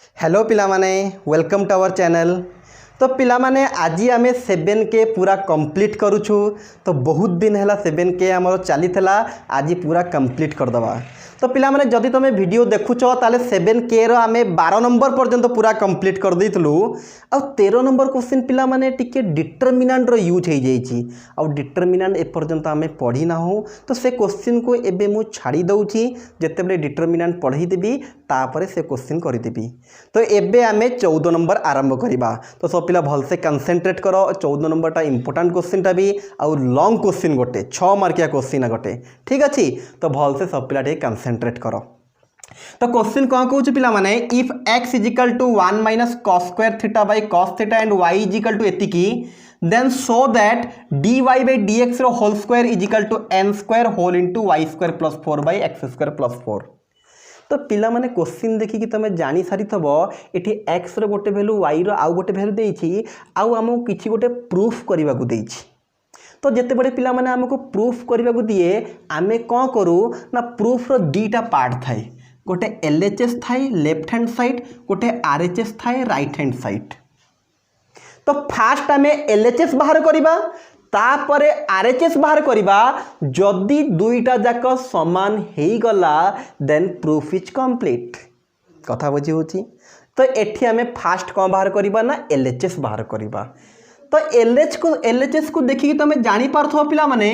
Hello पिला माने welcome to our channel. तो पिला माने आज आम 7K पूरा कंप्लीट करूछु। तो बहुत दिन है 7K आमर चली आज पूरा कंप्लीट करदे। तो पिला माने जदि तुम वीडियो देखुच ताले 7K रो आमे 12 नंबर पर्यंत पूरा कंप्लीट कर देइतलु। आ 13 नंबर क्वेश्चन पिला माने टिके डिटरमिनेंट रो यूज हो जाइछि। आ डिटरमिनेंट ए पर्यंत आमे पढ़ी ना हो। तो से क्वेश्चन को एबे मु छाड़ी दउछि। जेतेबेले डिटरमिनेंट पढ़ी देबी तापरे से क्वेश्चन करि देबी। तो एबे आमे 14 नंबर आरंभ करिबा। तो सब पिला भल से कंसंट्रेट करो। 14 नंबरटा इंपोर्टेंट क्वेश्चनटा भी आउ लॉन्ग क्वेश्चन गोटे 6 मार्किया क्वेश्चन गोटे ठीक अच्छी। तो भल से सब पिला कंसंट्रेट करो। तो क्वेश्चन कौन कहूँ पिला माने if x equal to 1 minus cos square theta by cos theta and y equal to एतिकी then so that dy by dx रो whole square equal to n square whole into y square plus 4 by x square plus 4। तो पिला माने question देखि कि तमे जानि सारी थबो एठी x रो गोटे वैल्यू y रो आउ गोटे वैल्यू देइछि आउ हमहु किछि गोटे प्रूफ करिवा को देइछि। तो जिते बड़े पिला माने हमको प्रूफ करने को दिए आमे कौन करूँ ना प्रूफ रो दीटा पार्ट थाए गोटे LHS थाए लेफ्ट हैंड साइड गोटे RHS थाए राइट हैंड साइड। तो फास्ट आमे LHS बाहर करिबा तापरे RHS बाहर करिबा जदि दुईटा जाक समान हेई गला देन प्रूफ इज कंप्लीट। कथा बुझी होची। तो एठी आमे फास्ट कौन बाहर करिबा ना LHS बाहर करिबा। तो LHS को देखिए तुम जानी पार्थो पिला माने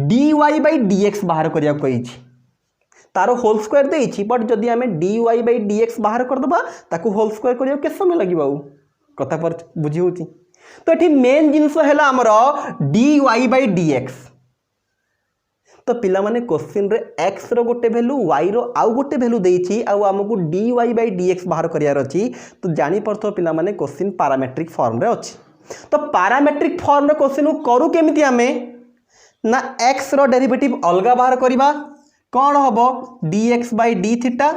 dy by dx बाहर करिया कहि तारो होल स्क्वायर देइछि बट जदि आमे dy by dx बाहर कर दबा ताको होल स्क्वायर करिया के समय लागिबा कथा पर बुझी होती। तो एठी मेन जिंस हैला हमरो dy by dx। तो पिला माने क्वेश्चन रे x रो गोटे वैल्यू y रो आउ गोटे वैल्यू देइछि आ हमकु dy by dx बाहर करियार अछि। तो जानी पार्थो पिला माने क्वेश्चन पैरामेट्रिक फॉर्म रे अछि। तो पैरामेट्रिक फॉर्म रे क्वेश्चन को करू केमिति आमे ना x रो डेरिवेटिव अलगा बाहर करिबा कोन हबो dx by d theta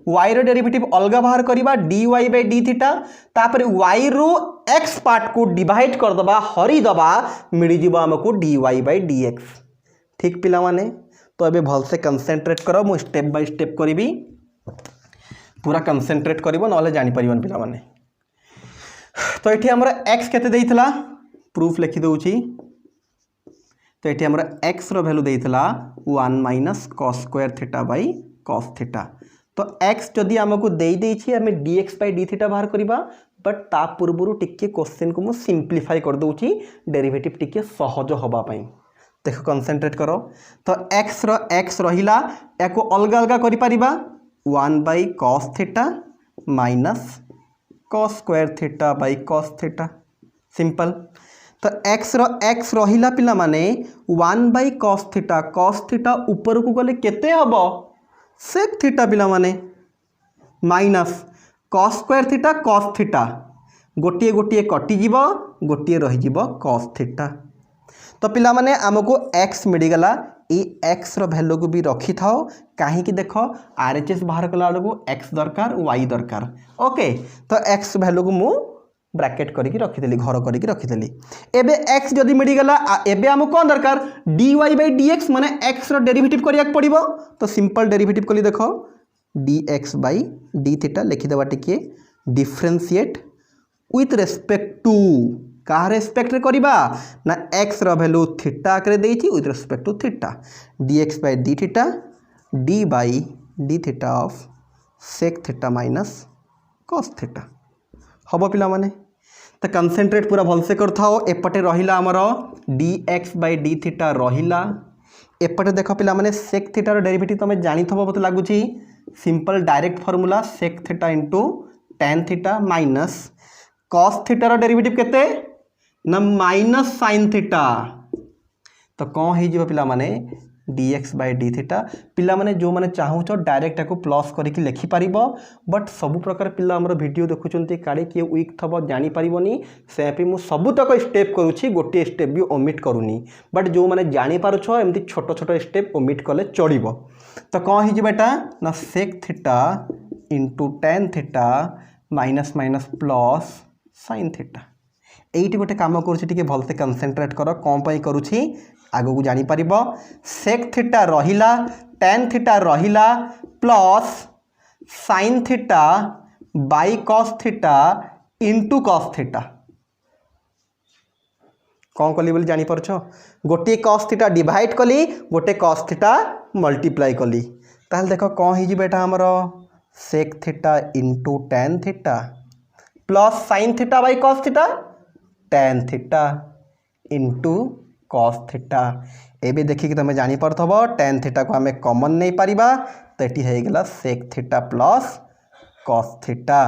y रो डेरिवेटिव अलगा बाहर करिबा dy by d थीटा तापर y रो x पार्ट को डिवाइड कर दबा हरि दबा मिली जिवो हमकु dy by dx। ठीक पिला माने तो एबे भल से कंसंट्रेट करो मु स्टेप बाय स्टेप करिबी पूरा कंसंट्रेट करिवो नले जानि परिबन पिला माने। तो ये आमर x केते देइथला प्रूफ लिखि दउछि। तो ये आमर x रो वैल्यू देइथला 1 minus cos square theta by cos theta. तो x जदि हमकु देइ देइछि हमें dx बाय d थीटा बाहर करिबा बट ता पूर्वरु टिके क्वेश्चन को मु सिंपलीफाई कर दउछि डेरिवेटिव टिके सहज होबा पई। देखो कंसंट्रेट करो। तो x रहिला एको अलगा अलगा करि परिबा 1 by cos theta minus cos square theta by cos theta simple. तो x रहिला पिला माने 1 बाय cos थीटा ऊपर को गले केते हबो sec थीटा पिला माने माइनस cos स्क्वायर थीटा गोटिए गोटिए कटि जीवो गोटिए रहि जीवो cos थीटा। तो पिला माने हमको x मिल गला ई x रो वैल्यू को भी रखी थाओ कहीं कि देखो RHS बाहर कला को x दरकार y दरकार ओके। तो x वैल्यू को मु ब्रैकेट करके रखिदेली घर करके रखिदेली। एबे x जदि मिल गला एबे हमको कौन दरकार dy by dx माने x रो डेरिवेटिव करिया पड़िबो। तो सिंपल डेरिवेटिव कली देखो dx by d थीटा लिखि देबा टिके डिफरेंशिएट विथ रेस्पेक्ट टू कहा रेस्पेक्ट रे करिबा ना x रो वैल्यू थीटा करे देइछि with respect to theta dx by d theta d by d theta of sec theta minus cos theta हबो पिला माने। तो कंसंट्रेट पूरा भल से करथाओ एपटे रहिला हमरो dx by d थीटा रहिला एपटे देखो पिला माने sec थीटा रो डेरिवेटिव तमे जानि थबो बत लागुची simple direct formula sec theta into tan theta minus cos theta रो डेरिवेटिव केते ना माइनस sin थीटा। तो कौन है जीव पिला माने dx by d थीटा पिला माने जो माने चाहूच डायरेक्ट को प्लस करके लिखि पारिबो बट सब प्रकार पिला हमर वीडियो देखुचंती काडे के वीक थबो जानि पारिबोनी से पे मु सब तक स्टेप करूची गोटे स्टेप भी ओमिट करूनी बट जो माने जानि पारुछ एमती छोट छोट स्टेप ओमिट कले चढ़िबो। तो कौन है बेटा ना sec theta into tan theta minus minus plus sin theta. Eighty गोटे काम करूची टिके भल से कंसंट्रेट करो कौन पई करूची आगो को जानि परिबो sec थीटा रहिला tan थीटा रहिला plus sin theta by cos theta into cos theta कौन कली बोली जानी परछ गोटे कॉस थीटा डिवाइड कली गोटे कॉस थीटा मल्टीप्लाई कली ताहले देख कौन हो बेटा हमर sec theta into tan theta plus sine theta by cos theta tan theta into cos theta एबे देखिए तुम जापर टेन थीटा को आम कॉमन नहीं पारिबा तो ये होगा sec theta plus cos theta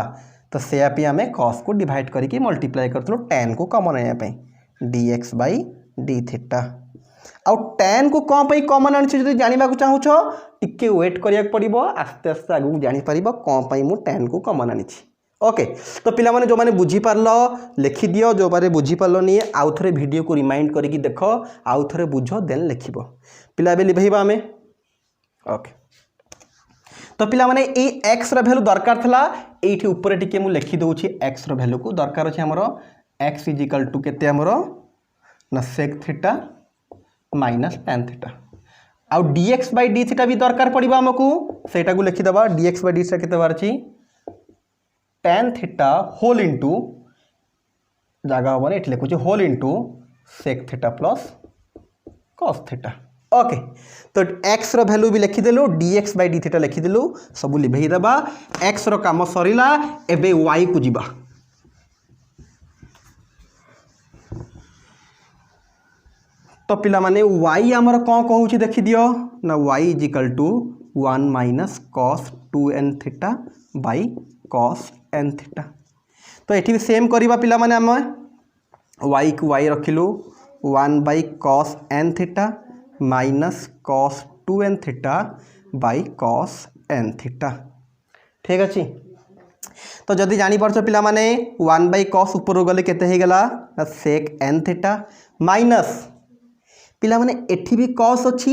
तो से आम कॉस को डिवाइड करके मल्टीप्लाई करूँ टेन को कॉमन आने dx बाई डी थीटा आउ टेन को कौन पे कॉमन आनी जानवा चाहूँ टिके वेट करिया पड़ो आस्ते आस्ते आगू जापर कौन पे मुझे टेन को कॉमन आनी ओके तो पिला माने जो माने बुझी पारलो लिखि दियो जो बारे बुझी पारलो नहीं आउ थरे वीडियो को रिमाइंड करके देखो आउ थरे बुझो देन लिखिबो पिला बे लिभैबा हमें ओके तो पिला माने ए x रा वैल्यू दरकार थला एठी ऊपर टिके मु लिखि दोछि x रा वैल्यू को दरकार अछि हमरो x = केते हमरो ना sec theta minus tan theta आउ dx बाय d थीटा भी दरकार पड़िबा हमकु सेटा को लिखि दबा dx बाय d थीटा केते बार अछि tan थीटा होल इंटू जगह हम ये लिखुचे whole into sec theta plus cos theta okay तो x रो वैल्यू भी लिखिदेलु dx बाय डी थीटा लिखिदेलु सब लिभेई दबा x रो काम सरीला एबे y को जिबा तो पिला माने y हमर कोन कहूची देखि दियो ना y = 1 minus cos 2n theta by cos n theta तो ये भी सेम करवा पिला माने आम y को y रखिलु 1 by cos n theta minus cos 2n theta by cos n theta ठीक अच्छे तो जदि जानी परछ पिला माने 1 बाई cos ऊपर गले केते हे गला sec n थीटा माइनस पिला माने एठी भी cos अच्छी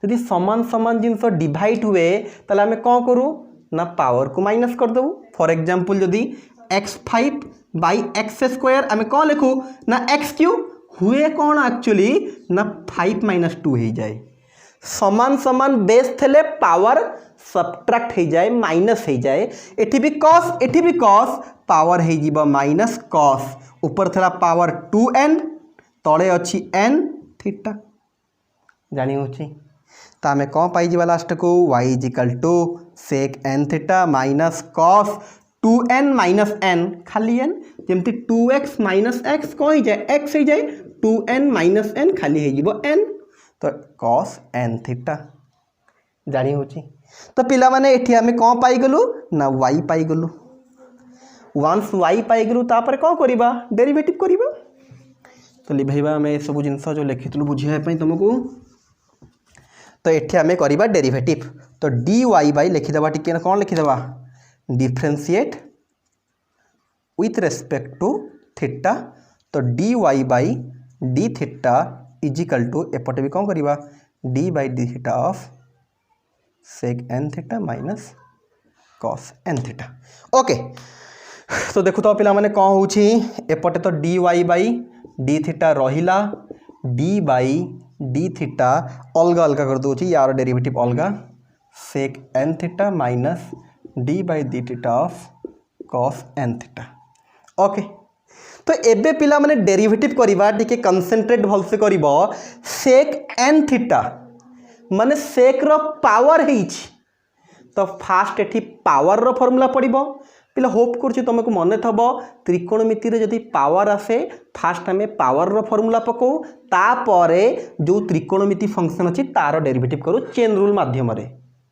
यदि समान समान जिनस डिवाइड हुए ताले आमे कौन करूँ ना पावर को माइनस कर दो फॉर एग्जांपल जदि x5 बाई एक्स स्क्वायर आम कौन लिखू ना x³ हुए कौन एक्चुअली ना 5 - 2 हो जाए समान समान बेस थे पावर सब्ट्रैक्ट हो जाए माइनस हो जाए एठी भी cos पावर हो माइनस cos ऊपर थला पावर 2n तले अच्छी n थीटा जानी होची तो आम कौन पाई लास्ट को y = sec n theta minus cos 2n minus n खाली n जमती 2x माइनस x कौन हो जाए x हो जाए 2n माइनस n खाली हो n तो cos n थीटा जानी होची तो पिला माने एठी आमे कौन पाई गलु ना y पाई गलु वंस y पाई गलु तापर कौन करिबा डेरिवेटिव करिबा तो लिभैबा आमे सब जिंस जो लिखितलु बुझिया पई तुमको तो एठी आमे करिबा डेरिवेटिव तो dy बाई लिखिदेबा टिके कौन लिखिदेबा differentiate with respect to theta तो dy बाई डी थीटा = एपटे भी कौन करिबा d by D theta of sec n theta minus cos n theta okay तो देखु तो पिला माने कौन होची एपटे तो dy बाई डी थीटा रहिला d बाई डी थीटा अलग अलग कर दो यार डेरिवेटिव अलग sec n theta minus d by D theta of cos n theta okay तो एबे पिला माने डेरिवेटिव करिबा टिके कंसंट्रेट भलसे करिबो sec n थीटा माने sec रो पावर हिच तो फास्ट एठी पावर रो फार्मूला पड़िबो पिला होप करछि तुमको मन थबो त्रिकोणमिति रे जदि पावर आसे फास्ट हमें पावर रो फार्मूला पको तापरे जो त्रिकोणमिति फंक्शन अछि तार डेरिवेटिव करू चेन रूल माध्यम रे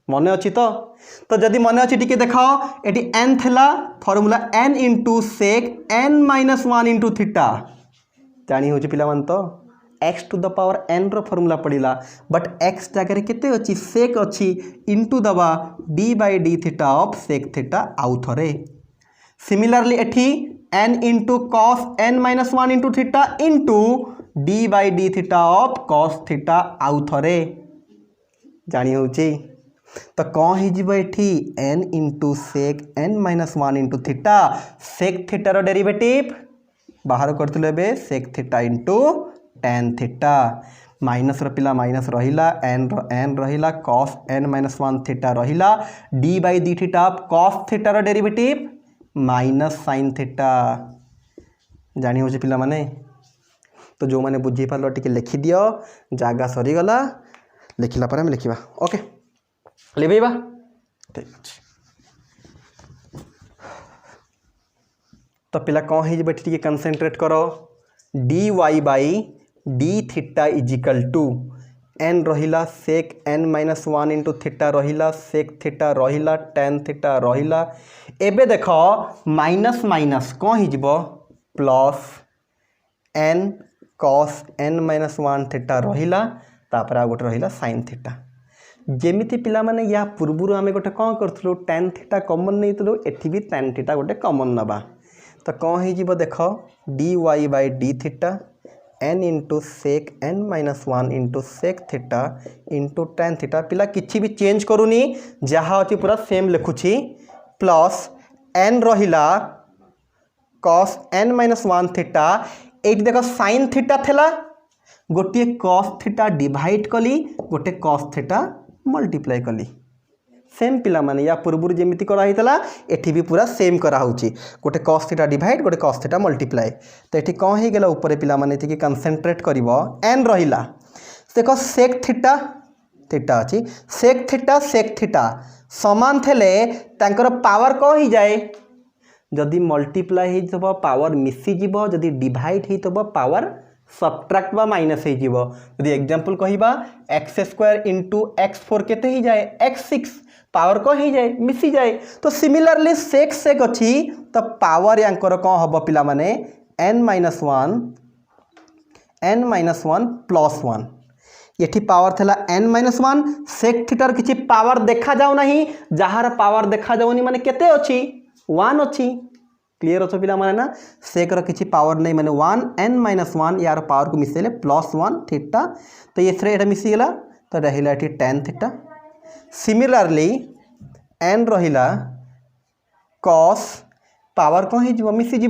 मन अछि तो जदि मन अछि टिके देखाओ एटी n थला formula n * sec n - 1 * theta जानी होछि पिला मन तो x⁴n रो फार्मूला पड़िला बट x जगह केते अछि sec अछि इनटू दबा d by D theta of sec theta आउ थरे सिमिलरली एठी n * cos n - 1 * theta into d by D theta of cos theta आउ थरे जानी होछि तो कौन हो जीव एठी n * sec n - 1 * theta sec theta रो डेरिवेटिव बाहर करथिले बे sec theta * tan theta minus पिला माइनस रहिला एन रहिला cos n माइनस 1 थीटा रहिला d by D theta cos theta रो डेरिवेटिव माइनस sin थीटा जानी हो पिला माने। तो जो मैंने बुझी पार टिके लिखि दियो जागा सरीगला लिखला पर हम लिखा ओके लिखेबा ठीक अच्छे। तो पिला कौन है टे कनसेंट्रेट करो D Y by D theta is equal to N रहिला sec N minus 1 into theta रहिला सेक थीटा रहिला टेन थीटा रहिला एबे देख माइनस माइनस कौन हो plus N cos N minus 1 theta रहिला तापर आ गोटे रहिला साइन थीटा जेमिति पिला माने या पूर्व आम गोटे कौन करूँ टेन थीटा कमन नहीं एठी भी टेन थीटा गोटे कमन नवा तो कौन हो देख D Y by D theta N into sec N minus 1 into sec theta into tan theta पिला किसी भी चेंज करूनी जहाँ अच्छी पूरा सेम लिखुची प्लस एन रहिला कॉस एन माइनस 1 थीटा ये देख साइन थीटा थेला गोटे कॉस थीटा डिवाइड कली गोटे कॉस थीटा मल्टीप्लाई कली सेम पिला माने या पूर्व जमी कराइला एठी भी पूरा सेम कराऊँगी गोटे कॉस थीटा डिवाइड गोटे कॉस थीटा मल्टीप्लाई तो ये कौन हो गला ऊपर पिला माने कनसेंट्रेट कर एन रहिला देख सेक थीटा थीटा अच्छी सेक थीटा समान थे पावर कौन हो जाए जदि मल्टीप्लाई हो पावर मिसीज जदि डिवाइड हो पावर सब्ट्रैक्ट बा माइनस हो जदि एग्जांपल कहिबा x square into x four केते ही जाए एक्स सिक्स पावर कौन हो जाए मिसी जाए तो सिमिलरली सेक सेक अच्छी तो पावर यांकर कौन हम पिला माने एन माइनस वन प्लस 1 ये पावर थला एन माइनस 1 सेक थीटार किसी पावर देखा जाऊ नहीं जार पावर देखा जाऊनी माने केते अच्छी 1 अच्छी क्लीयर अच्छो पिला माने ना सेक किसी पावर नहीं माने 1 एन माइनस 1 यार पावर को मिसेले प्लस 1 थीटा तो ये मिसीगला तो रहिला ये टेन थीटा सिमिलरली एन रहिला कॉस पावर कौन हो मिसीज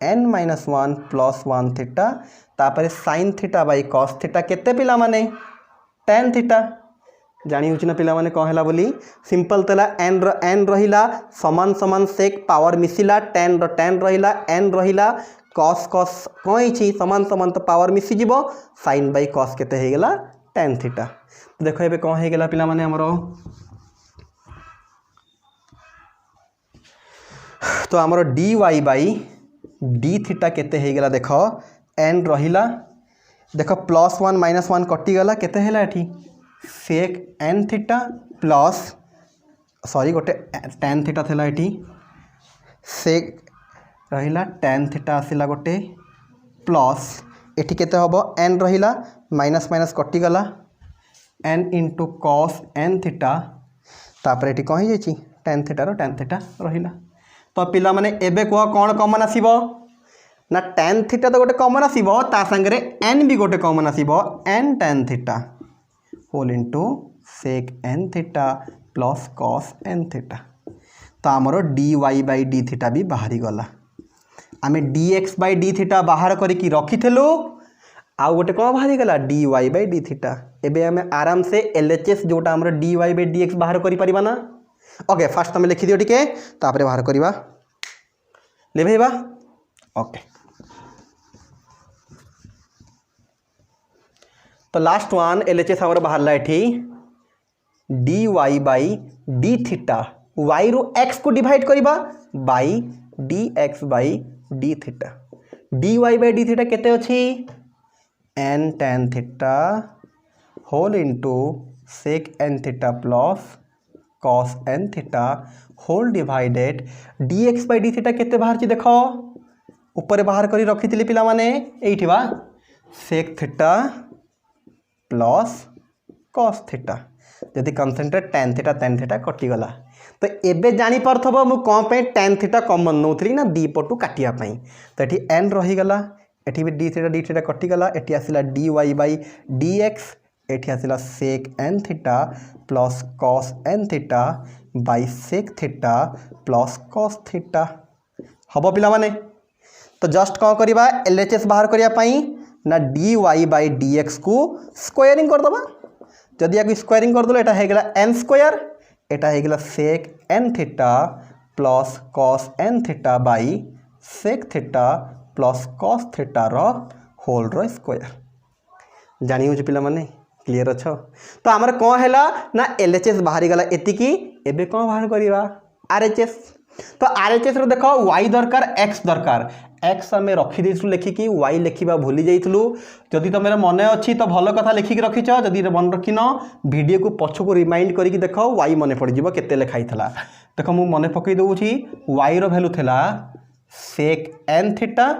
एन माइनस 1 प्लस 1 थीटा तापर sine theta by cos theta केते पिला माने टेन थीटा जानी होची ना पिला माने कौन है बोली सिंपल तला एन रहिला समान समान सेक पावर मिसिला टेन रहिला एन रहिला कॉस कॉस कौन हो समान समान तो पावर मिसीज साइन बाई कॉस केते हो गला टेन थीटा तो देखो ये कौन हो गला पिला माने हमरो तो हमरो D Y by D theta केते हो गला देख एन रहिला देख प्लस 1 माइनस 1 कटिगला केते हैला एठी सेक एन थीटा प्लस सॉरी गोटे टेन थीटा थेला एठी सेक रहिला टेन थीटा आसिला गोटे प्लस एठी केते हबो एन रहिला माइनस माइनस कटिगला n into cos N theta तापर एठी कौन हो जाइछि टेन थीटार टेन थीटा रहिला तो पिला माने एबे कह कौन कमन आसीबो ना टेन थीटा तो गोटे कमन आसीबो ता संगे एन भी गोटे कमन आसीबो n tan theta whole into sec N theta plus cos N theta तो आमर d Y by D theta भी बाहरी गला आम d x by D theta बाहर करके रखीलु आउ गोटे कौन बाहरी गला d Y by D theta एबे आम आराम से एलएचएस जोटा आमर d Y by D x बाहर करिपरिबा ना ओके फास्ट तुम लिखि दियो टिके तापरे बाहर करवा लिभेबा ओके तो लास्ट वन एलएचएस आमर बाहर एठी D Y by D theta Y रु एक्स को डिवाइड करवा by D x by D theta D Y by D theta केते अच्छी N tan theta whole into sec N theta plus cos N theta whole divided D x by D theta केते बाहर देख ऊपर बाहर कर रखी पिला माने एठी बा sec theta plus cos theta जदि कनसेंट्रेट टेन थीटा कटिगला तो एबे जानी पारथबो मु कौन पे टेन थीटा कॉमन नौथली ना दी पटू काटिया पई तो एठी एन रहीगला एठी भी डी थीटा कटिगला एठी आसिला d Y by D x एठी आसिला sec N theta plus cos N theta by sec theta plus cos theta हम पिला माने तो जस्ट कौन करवा एलएचएस बाहर करने ना dy बाई dx को स्क्वायरिंग करदबा जदि या स्क्वायरिंग करदेल एटा हेगला n स्क्वायर एटा हेगला sec n theta plus cos n theta by sec theta plus cos theta रो होल रो स्क्वायर जानी हो पिला माने क्लियर अच्छ तो आमर कौन है ना LHS बाहरी गला एतिकी एबे कौन बाहर करिवा RHS तो RHS रो देखो y दरकार x दरकार x आम रखी देइछु लेखिकी y लेखिबा भूली जाइतलु जदि तुम मन अच्छी तो भल कथा लेखिकी रखिछ जदि मन रखिन वीडियो को पछ को रिमाइंड करिकी देखो y मन पड़ जिवो केते लेखाई थला देखो मु मन पकई दउछि y रो वैल्यू थला sec n theta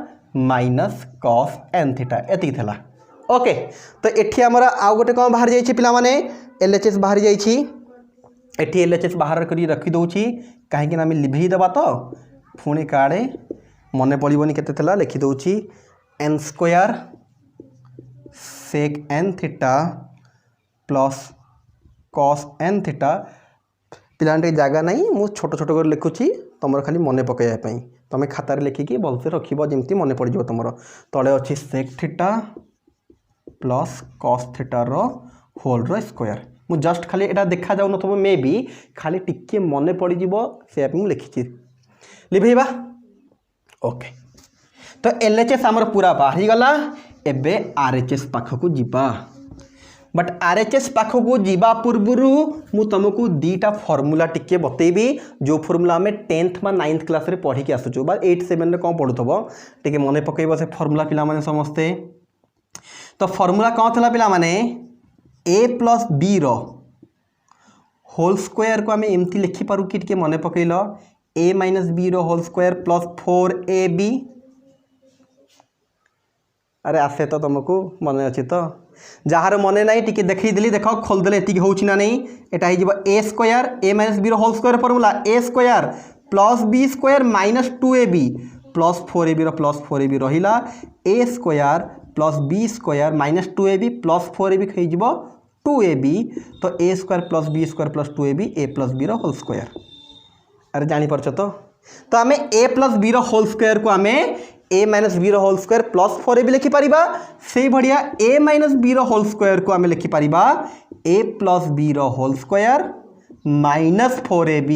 minus cos n theta एति थला ओके तो एठी हमर आउ गोटे कोन बाहर जाइछि पिला माने LHS बाहर जाइछि एठी LHS बाहर करी रखी दउछि काहे कि हम लिभेई देबा तो पुणी काड़े मन पड़ोनी के लिखि दौची n square sec n theta plus cos n theta पिलांटे जगह नहीं मु छोट छोट कर लिखुची तुम खाली मन पकड़ापी तुम खातार लिखिकी भलसे रखिब जमती मन पड़ तुम तले अच्छी sec theta plus cos theta रो होल रो स्क्वायर मु जस्ट खाली एटा देखा जाऊ न मे बी खाली टिके मन पड़ से लिखी लिभेबा ओके तो LHS आमर पूरा बाहरी गला एबे RHS पाखकू जीवा बट RHS पाखकू जीवा पूर्वरु मु तुमको दीटा फॉर्मूला टिके बतेबी जो फॉर्मूला हमें 10th मा 9th क्लास रे पढ़ी के आसुचु बा 8 7 रे कोन पढुथबो टिके मने पकेइबो से फॉर्मूला पिला माने समस्ते तो फॉर्मूला कोन थला पिला माने a प्लस b रो होल स्क्वायर को हमें एमती लिखि पारु कि टिके मने पकेइलो a माइनस बी रो होल स्क्वायर प्लस 4ab अरे आसे तो तुमको मन अच्छी तो जार मन ना टी देखी देली देख खोलदे एति हो नहीं एटा a square a minus B रो whole square formula a square plus b square minus 2ab plus 4ab रो प्लस 4ab रहिला a square plus b square minus 2ab plus 4ab हो 2ab तो a square plus b square plus 2ab a plus b रो whole square अरे जानीपार तो आम a plus B रो होल स्क्वायर को आम a माइनस बी रो होल स्क्वायर प्लस 4ab लिखिपर से भाया a माइनस बी रो होल स्क्वायर को आम लिखिपर a प्लस बी रो whole square minus 4ab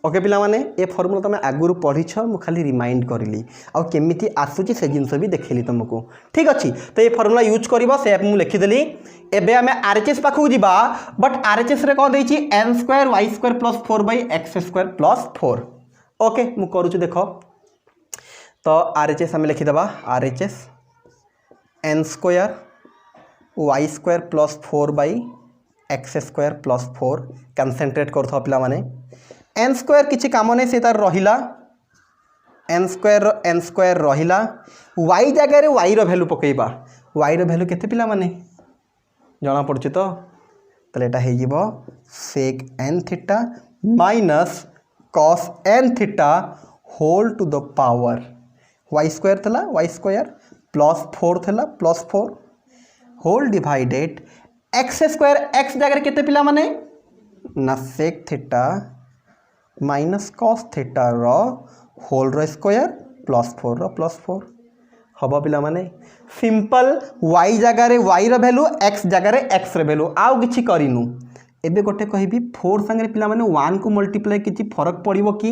okay पिला माने ए फॉर्मूला तुम आगुरी पढ़ीछ मु खाली रिमाइंड करली आ केमिति आसुची से जिनस भी देखली तुमको ठीक अच्छी तो ये फॉर्मूला यूज कर से मुझे लिखिदेली एबे आम RHS पाखक जीवा बट RHS रे कौन देछि n square y square plus 4 by x square plus 4 okay मु करूछु देखो तो RHS आम लिखिदेबा RHS n square y square plus 4 by x square plus 4 concentrate करथो पिला माने n स्क्वायर किसी काम नहीं से तार रहिला n स्क्वायर रहिला y जगह रे y रो वैल्यू पकेइबा y रो वैल्यू केते पिला माने जाना पड़छि तो तले एटा हे जिवो sec n theta minus cos n theta whole to the power y square थला y स्क्वायर प्लस 4 थला plus 4 whole divided x square x जगह केते पिला माने ना sec theta minus cos theta रो होल रो स्क्वायर प्लस 4 रो प्लस 4 हम पिला माने सिंपल y जगह रे y रो वैल्यू x जगह रे x रे वैल्यू आउ किछि करिनु एबे गोटे कहबी 4 संगे पिला माने 1 को मल्टीप्लाई किछि फरक पड़िबो कि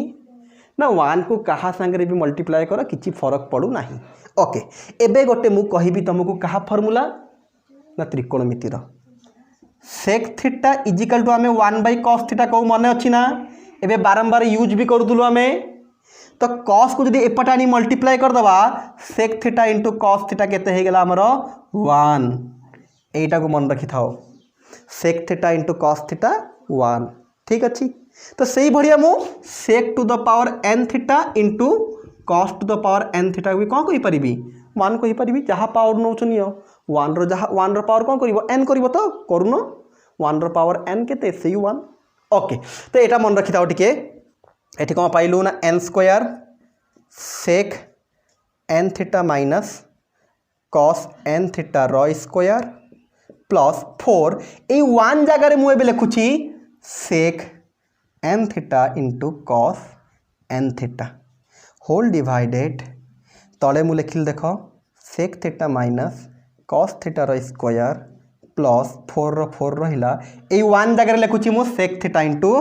ना 1 को कहा संगे भी मल्टीप्लाई कर किछि फरक पड़ू नाही ओके एबे गोटे मु कहबी तुमको कहा फार्मूला ना त्रिकोणमिति रो sec थीटा इजिकल टू आमे 1 बाय cos थीटा को माने अछि ना एबे बारंबार यूज भी करदुलो आमे तो cos को जदि एपटा आनी मल्टीप्लाई कर दबा sec theta into cos theta केते हे गेला हमरो 1 एटा को मन रखि थाओ sec theta into cos theta 1 ठीक अच्छी तो सही बढ़िया मु sec to the power n theta into cos to the power n theta भी कौन कहि परिबी 1 कहि परिबी जहा पावर नौ चनियो 1 रो जहा 1 रो पावर कौन करिवो n करिवो तो करूनो 1 रो पावर n केते से 1 ओके तो एटा मन रखि थाओ टिके एठी कौन पाइलु ना n square sec n theta minus cos n theta रो स्क्वायर प्लस 4 ए 1 जगह रे मु एबे लिखुची sec n theta into cos n theta whole divided तले मु लिखिल देखो सेक थीटा माइनस कॉस थीटार स्क्वायर प्लस 4 रहा ये 1 जगह लिखुची मु sec theta into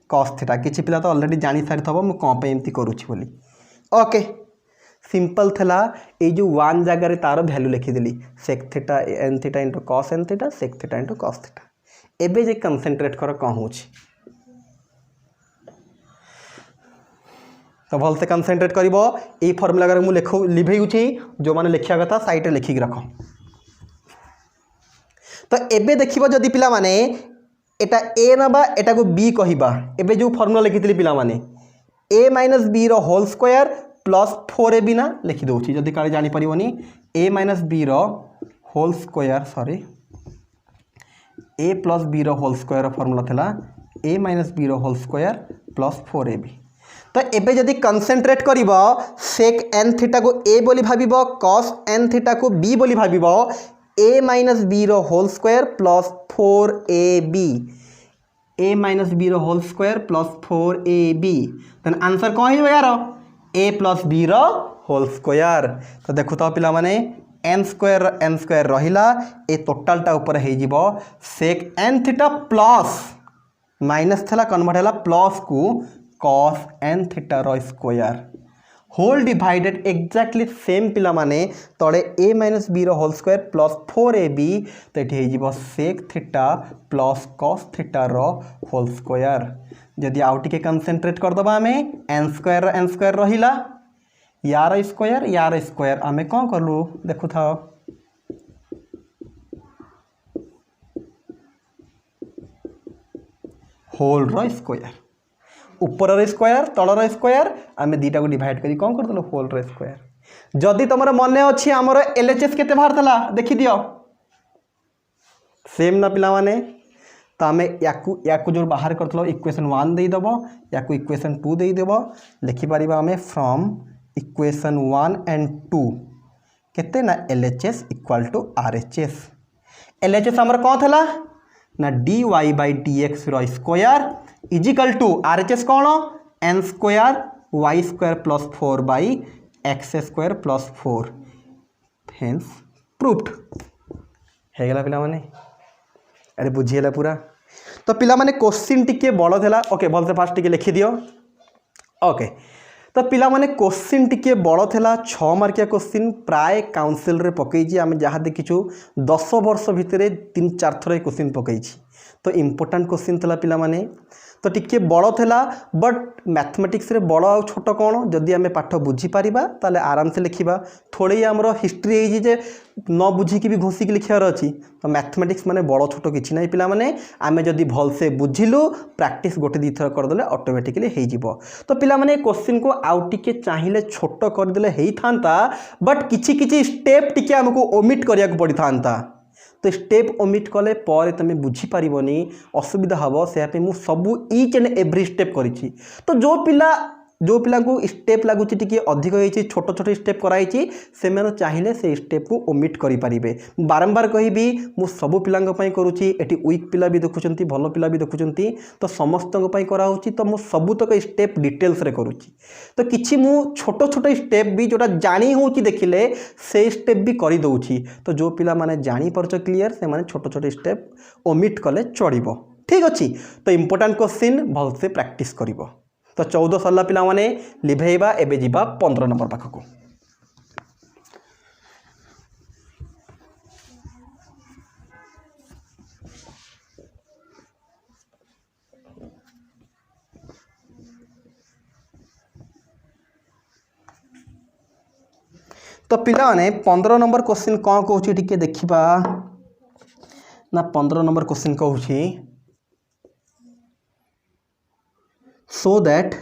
cos theta किसी पिला तो ऑलरेडी जानी सारी थब मु कौन पे एमती करूची बोली ओके सिंपल थला ये जो 1 जगह तार वैल्यू लिखिदेली sec theta n theta into cos N theta sec theta into cos theta एबे जे कंसंट्रेट कर कौन हो तो भल से कंसंट्रेट कर ये फर्मूला मुझे लिख लिभेउछि जो मैंने लिखा कथा साइड रे लिखिक रख तो एबे देखिबो जदि पिला माने एटा ए नबा एटा को बी कहिबा एबे जो फर्मूला लिखितली पिला माने ए माइनस बी रो होल स्क्वायर प्लस 4ab ना लिखि दउछि जदि काले जानि परिबोनी ए माइनस बी रो होल स्क्वायर सॉरी ए प्लस बी रो होल स्क्वायर फर्मूला थला ए माइनस बी रो होल स्क्वायर प्लस 4ab तो एबे जदि कंसंट्रेट करिबो सेक एन थीटा को ए बोली भाबिबो कॉस एन थीटा को बी बोली भाबिबो ए माइनस बी रो whole square plus 4ab a minus B रो whole square plus 4ab then answer कौन है यार ए प्लस बी रो होल स्क्वायर तो देखु तो पिला माने एन स्क्वायर रहिला ए टोटालटा ऊपर हे जिवो sec N theta plus minus थला कन्वर्ट हैला प्लस को कॉस एन थीटा रो square whole divided exactly same पिला माने तले ए माइनस बी रो होल स्क्वायर प्लस 4ab तो ये हो sec theta plus cos theta रो होल स्क्वायर जदि आउ टिके कंसंट्रेट करदबा आमे एन स्क्वायर रहिला यार स्क्वायर आमे कौन करलु देखु था होल रो स्क्वायर ऊपर स्क्वायर तलर स्क्वायर आम दीटा को डिवाइड करी कौन करदेलु होल रो स्क्वायर जदि तुम मन अच्छी आमर एलएचएस केते बाहर थला देखि दियो सेम ना पिला माने तो आम याकू जो बाहर करथलो इक्वेशन 1 दे दबो याकू इक्वेशन 2 दे देबो लिखि परिबा आम फ्रॉम इक्वेशन 1 एंड 2 केते ना LHS equal to RHS LHS आमर कौन थला ना dy बाई dx रो स्क्वायर इजिकल टू आरएचएस कौन n square y square plus 4 by x square plus 4 hence proofed हेगला पिला माने अरे बुझीला पूरा तो पिला माने क्वेश्चन टिके बड़ थला ओके भल से फास्ट टिके लिखि दियो ओके तो पिला माने क्वेश्चन टिके बड़ थला 6 मार्किया क्वेश्चन प्राय काउंसिल रे पकईची आमे जहाँ देखिछु 10 वर्ष भितर 3-4 थर क्वेश्चन पकईची तो इम्पोर्टाट क्वेश्चन थला पिला माने तो टिके बड़ थला बट मैथमेटिक्स रे बड़ आ छोट कौन जदि आम पाठ बुझी पारिबा ताले आराम से लिखिबा थोड़े आमर हिस्ट्री है जे न बुझिकी भी घोषिकी लिखार अच्छी तो मैथमेटिक्स माने बड़ छोट किसी ना पिला माने आमे जदि भल से बुझिलु प्रैक्टिस गोटे दी थर करदेले ऑटोमेटिकली हो जिवो तो पिला माने क्वेश्चन को आउ टिके चाहिए छोट करदेले हेई थांता बट किछि किछि स्टेप टिके हमको ओमिट करिया को पड़ी थांता तो स्टेप ओमिट कले पर तुम बुझीपारनी असुविधा हम से मुझे सबू इच एंड एव्री स्टेप करी तो जो पिला को स्टेप लगुच टी अधिक होती छोट छोट स्टेप कराई से चाहिए से स्टेप को ओमिट करें बारंबार कहि मु सबू पिला करुँची एटी वीक पिला भी देखुं भल पिला भी देखुं तो समस्त कराऊँगी तो मुझे सबूतक स्टेप डिटेल्स रे करुँची तो किसी मु छोट छोट स्टेप भी जोटा जानी हो देखिले से स्टेप भी कर दूची तो जो पिला माने जानी परछ क्लियर से माने छोट छोट स्टेप ओमिट कले चढ़ो ठीक अच्छे तो इम्पोर्टाट क्वेश्चन भल से प्रैक्टिस करिवो तो 14 सरला पिला माने लिभेइबा एबे जिबा 15 नंबर पाखको तो पिला माने 15 नंबर क्वेश्चन कौन कहूँ टिके देखिबा ना 15 नंबर क्वेश्चन कहूँ so that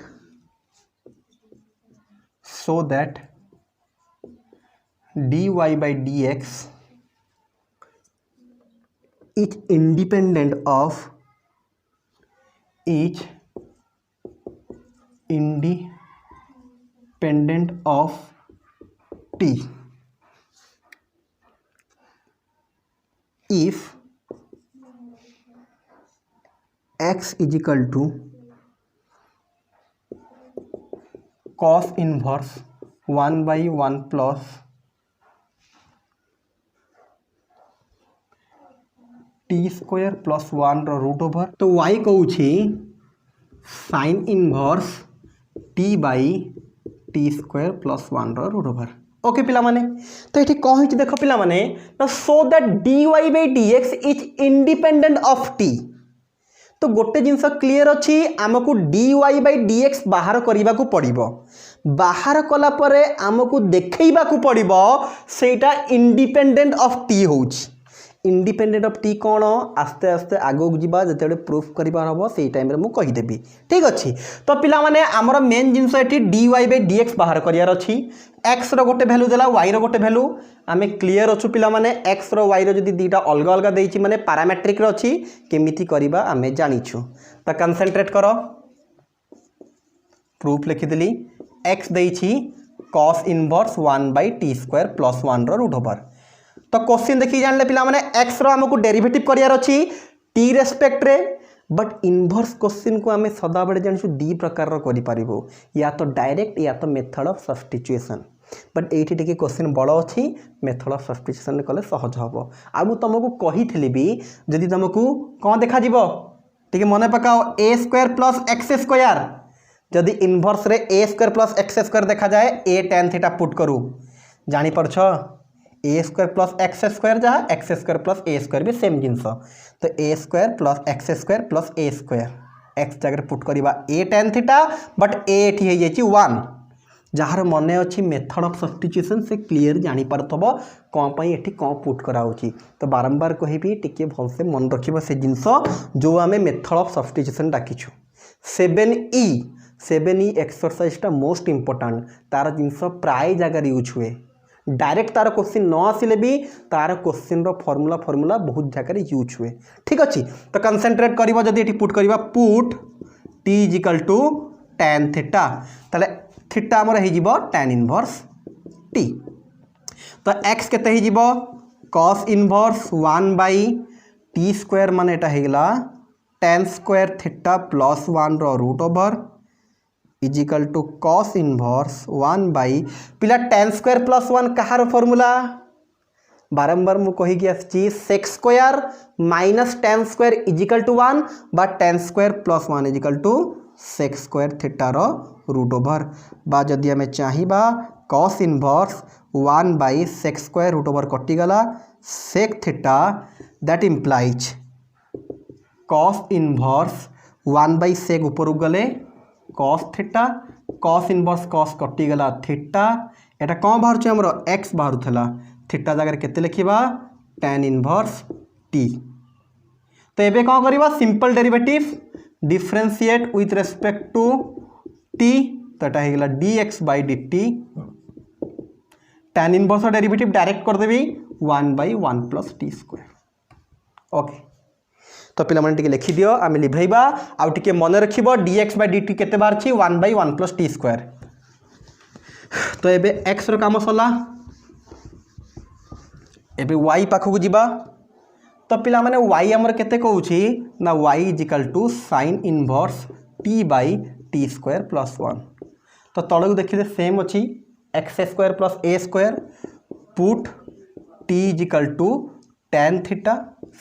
dy by dx is independent of t if x is equal to cos inverse 1 by 1 plus T square plus 1 root over तो y कौन sine inverse T by T square plus 1 root over okay पिला माने तो ये कौन हो देख पिला माने ना सो that dy by dx is independent of t तो गोटे जिनस क्लीयर अच्छी आमको dy बाई dx बाहर करने को पड़ो बाहर कला परे आमको देखा पड़ो सेटा इंडिपेंडेंट ऑफ t हो इंडिपेंडेंट ऑफ टी कौन आस्ते आस्ते आगक जावा जो प्रूफ करार हम से टाइम मुझे कहीदेवी ठीक अच्छे तो पिला माने आमर मेन जिनस ये dy बाई dx बाहर करार अच्छी एक्स रोटे भैल्यू देला वाई रोटे भैल्यू आम क्लीयर अच्छु पिला माने एक्स वाई री दुईटा अलग अलग देती माने पारामेट्रिक अच्छी केमिति करवा आम जानिछु तो कनसेंट्रेट कर प्रूफ लिखिदेली एक्स देछि cos inverse 1 by T square plus 1 root over तो क्वेश्चन देखिए जानले पिला माने एक्स रो हमको डेरिवेटिव करियार अछि टी रेस्पेक्ट रे बट इनवर्स क्वेश्चन को आम सदा बेले जानछु दी प्रकार रो करि परिबो या तो डायरेक्ट या तो मेथड ऑफ सब्स्टिट्यूशन बट एठी टिके क्वेश्चन बड़ अछि मेथड ऑफ सब्स्टिट्यूशन कले सहज हबो आ मु तुमको कहिथिली भी जदि तुमको कोन देखा जिवो टिके मने पकाओ a square plus x square जदि इनवर्स रे a square plus x square देखा जाए a tan थीटा पुट करू जानि परछ a square plus x square जहाँ x square plus a square भी सेम जिनस तो a square plus x square plus a square x जगह पुट करवा a tan theta but a हो 1 जार मन अच्छी मेथड ऑफ सब्स्टिट्यूशन से क्लीयर जानी पारथब कौन पर ये कौन पुट कराऊँगी तो बारंबार कहबी टिके भलसे मन रखिब से जिनस जो आम मेथड ऑफ सब्स्टिट्यूशन डाकिछु 7E एक्सरसाइजटा मोस्ट इंपोर्टेंट तार जिनस प्राय जगह यूज हुए डायरेक्ट तार क्वेश्चन न आसिले भी तार क्वेश्चन फॉर्मूला बहुत जगह यूज हुए ठीक अच्छे तो कनसेंट्रेट करिबो जदि एठी पुट करिबा put t equal to tan theta ताले थीटा हमर हे जिवो tan इनवर्स t तो x केते हे जिवो cos इनवर्स 1 बाई t स्क्वायर माने एटा हे गेला tan स्क्वायर थीटा प्लस 1 रो root over is equal to cos inverse 1 by पिला tan स्क्वायर प्लस 1 कहार फॉर्मूला बारंबार मु कही आसी sec square minus tan square is equal to 1 बा tan square plus 1 is equal to sec square theta रो root over बा जदि आम चाहिबा cos inverse 1 by sec square root over कटिगला sec theta that implies cos inverse 1 by sec ऊपर गले cos theta cos inverse cos कटिगला theta एटा कौन बाहर हमर एक्स बाहर थला थीटा जगह केते लिखिबा tan इनवर्स t तो एबे कौन करिबा simple derivative differentiate with respect to t तो एटा हे गेला dx by dt tan inverse derivative direct कर देबी 1 by 1 plus t square okay तो पिला माने टिके लिखि दियो आमे लिभैबा आउ टिके मन रखिबो dx बाय dt केते बार छी 1 बाय 1 प्लस t स्क्वायर तो एबे x रो काम सला एबे y पाखु जिबा तो पिला माने y हमर केते कहू छी ना y is equal to sin inverse t by t square plus 1 तो तळକୁ देखिले सेम अछि x square plus a square put t is equal to tan theta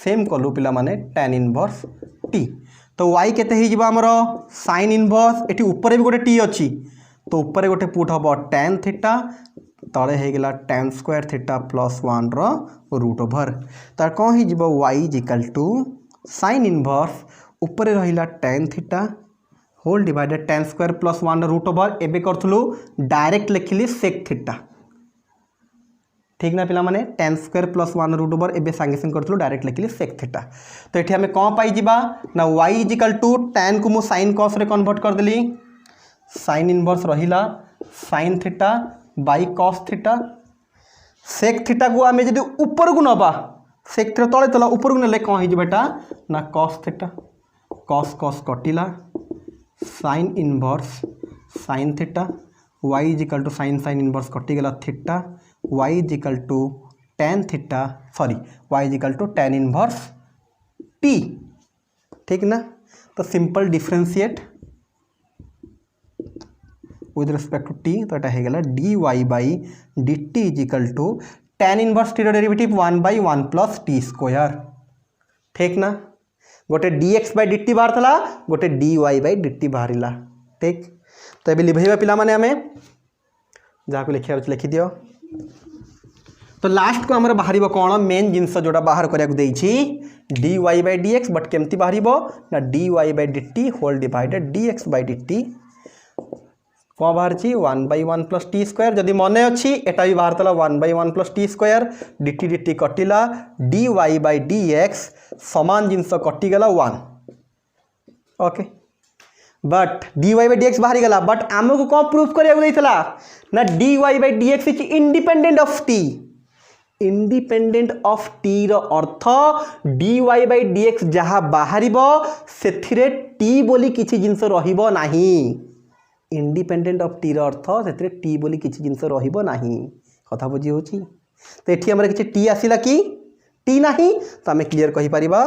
same कलु पिला माने tan इनवर्स t तो y केते हे जिबा हमरो sin इनवर्स एठी ऊपर भी गोटे t अछि तो ऊपर गोटे पुट हबो tan थीटा तळे हे गेला tan स्क्वायर थीटा प्लस 1 रो रूट ओवर तार कोन हे जिबो y is equal to sin inverse ऊपर रहिला tan theta whole divided tan square plus 1 root over एबे करथलु डायरेक्ट लिखिली sec थीटा ठीक ना पिला माने tan square plus 1 root over एबे संगे संग करथलु डायरेक्ट लिखिली sec थीटा तो एठी हमें कोन पाई जिबा ना y is equal to tan को मु sin cos रे कन्वर्ट कर देली sin इनवर्स रहिला sin theta by cos theta sec theta को आमे जदी ऊपर को नबा sec थीटा तळे तला ऊपर को नेले कोन हे जिबाटा ना cos थीटा cos cos कटिला sin इनवर्स sin theta y is equal to sin sin इनवर्स कटिगला theta y is equal to tan theta sorry y is equal to tan inverse t ठीक ना तो simple differentiate with respect to t तो एटा हे गेला dy by dt is equal to tan inverse t रो derivative 1 by 1 plus t square ठीक ना गोटे dx बाय dt बाहर थला गोटे dy बाय dt बाहरिला ठीक तो ये लिभेबा पिला माने हमें जहाँ को लिखा लिखि दियो तो लास्ट को आमर बाहर कौन मेन जिनस जोड़ा बाहर करने dy बाय dx बट केमती बाहर ना dy by dt whole divided dx by dt कौन बाहर 1/1 प्लस टी स्क्वायर जदि मन अच्छी एटा भी बाहर था 1/1 plus t square dt dt कटिला dy बाय dx समान जिनस कटिगला 1 okay but dy by dx बाहरी गला बट आमको कौन प्रूफ करा ना dy by dx is independent of t independent of t रो अर्थ dy बाय dx जहाँ बाहर से t बोली किसी जिनस रहिबो नाही इंडिपेंडेंट ऑफ टी रो अर्थ से टी बोली किसी जिनस रहिबो नाही कथा बुझी होची तो एठी हमर किसी टी आसिला कि टी नाही तो आम क्लियर कहि परिबा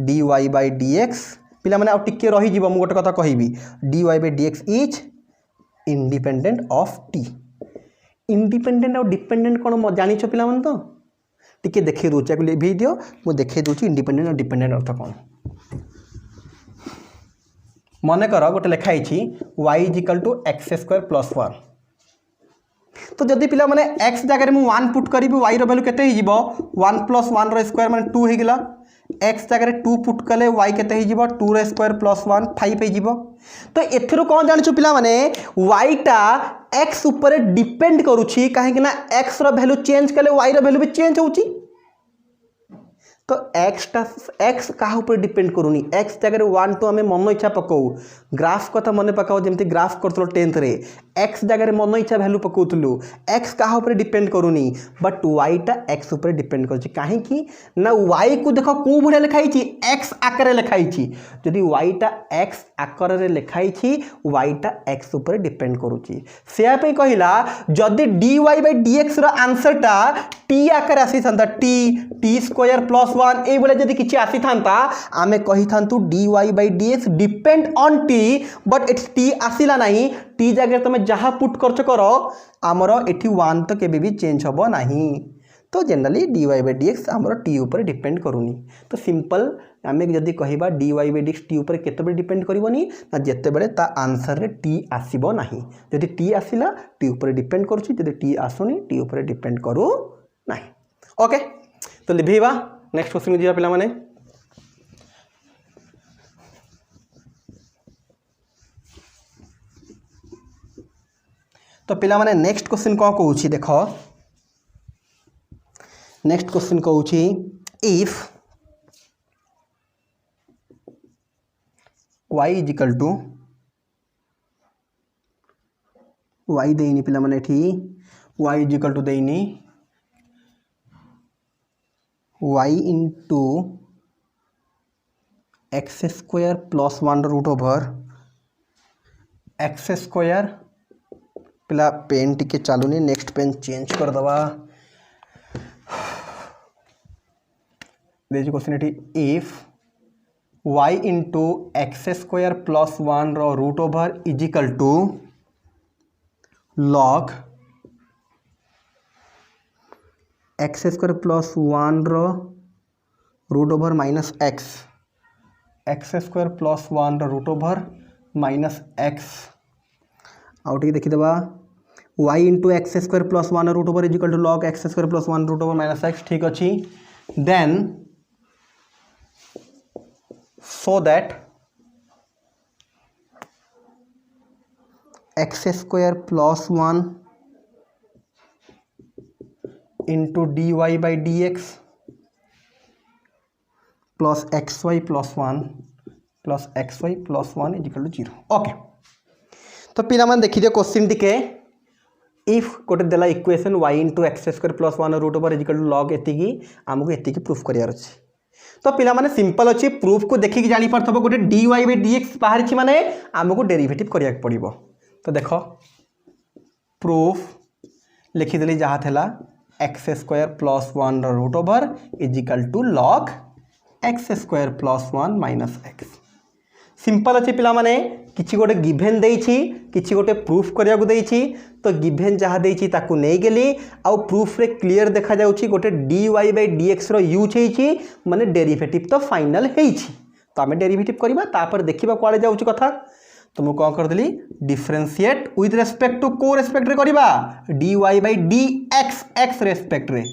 dy बाय dx पिला माने आ टिके रही जीव मु गोटे कथा कहबी dy by dx is independent of t independent और डिपेंडेंट कौन जानिछ पिला मन तो टिके देखे दूचे लिभि दियो मु देखे दूची इंडिपेंडेंट और डिपेंडेंट अर्थ कौन मन कर गोटे लिखाई y is equal to x square plus 1 तो जदि पिला माने x जगह में 1 पुट करी y रो वैल्यू केते ही जीवो 1 प्लस 1 रो स्क्वायर माने 2 ही गला x जगह 2 पुट कले y केते ही जीवो 2 रो स्क्वायर प्लस 1 5 ही जीवो तो एथिरो कोन जानिछु पिला माने y टा x ऊपर डिपेंड करूची काहे कि ना x रो वैल्यू चेंज कले y रो वैल्यू भी चेंज होची तो x कहा ऊपर डिपेंड करूनी x जगह 1 2 आम मन इच्छा पकाऊ ग्राफ कथा मन पकाओ जमी ग्राफ करथलो 10th रे x जगह मन इच्छा वैल्यू पकाउथलु x कहा ऊपर डिपेंड करूनी बट y टा x ऊपर डिपेंड करछि काहे कि ना y को देखो को भड़े लिखाई छी x आकार लिखाई छी जदि y टा x आकार रे लिखाई छी y टा x ऊपर डिपेंड करूछि सेया पे कहिला जदि dy बाय dx रो आंसर टा t आकार आसी थांता t स्क्वायर प्लस 1 ए बोले जदि किछि आसी थांता आमे कहि थांतु dy by dx depend on t but it's t आसीला नाही t जगह तुम जहाँ पुट करछ करो आमर एठी 1 तो केबे भी चेंज हबो नाही तो जनरली dy बाय dx आमर t ऊपर डिपेंड करूनी तो सिंपल आमे जदि कहिबा dy बाय dx t ऊपर केते डिपेंड करबोनी ना जेते बेले ता आंसर रे t आसीबो नाही जदि t आसीला t ऊपर डिपेंड करूची जदि t आसुनी t ऊपर डिपेंड करू नाही ओके तो लिभिबा नेक्स्ट क्वेश्चन को जिया पिला माने तो पिला माने नेक्स्ट क्वेश्चन कौन कहूची देखो नेक्स्ट क्वेश्चन कहूची if y is equal to y देनी पिला माने एठी y इज इक्वल टू देनी y into x square plus 1 root over x square पिला पेन टिके चालूनी नेक्स्ट पेन चेंज कर दवा देखिए क्वेश्चन एटी if y into x square plus 1 रो root over is equal to log x square plus 1 रो root over minus x square plus 1 रो root over minus x out देखीदे y into x square plus 1 root over is equal to log x square plus 1 root over minus x ठीक अच्छी then so that x square plus 1 into dy by D x plus x y plus 1 plus x y plus 1 is equal to 0 okay तो पिला मान देखी दियो question टिके if गोटे देला equation y into x square plus 1 root over is equal to log एतिकी आमको एतिकी प्रूफ करियार अछि तो पिला माने सिंपल अछि प्रूफ को देखि कि जानि परथबो गोटे dy बाई dx बाहर छि माने आमको डेरिवेटिव करिया पड़िबो तो देखो प्रूफ लिखि देली जहा थेला x square plus 1 root over is equal to log x square plus 1 minus x simple अच्छे पिला माने किछि गोटे गिभेन देइछि किछि गोटे प्रूफ करिया को देइछि तो गिभेन जहाँ देइछि ताकू नहीं गेली आउ प्रूफ रे क्लियर देखा जाउछि गोटे dy by dx row use हेइछि माने डेरिवेटिव तो फाइनल हेइछि तो आमे डेरिवेटिव करिबा तापर देखिबा कुआडे जाउछि कथा तो मु कौन कर देली डिफरेंशिएट विथ रेस्पेक्ट टू को रेस्पेक्ट रे करिबा dy by dx x respect रे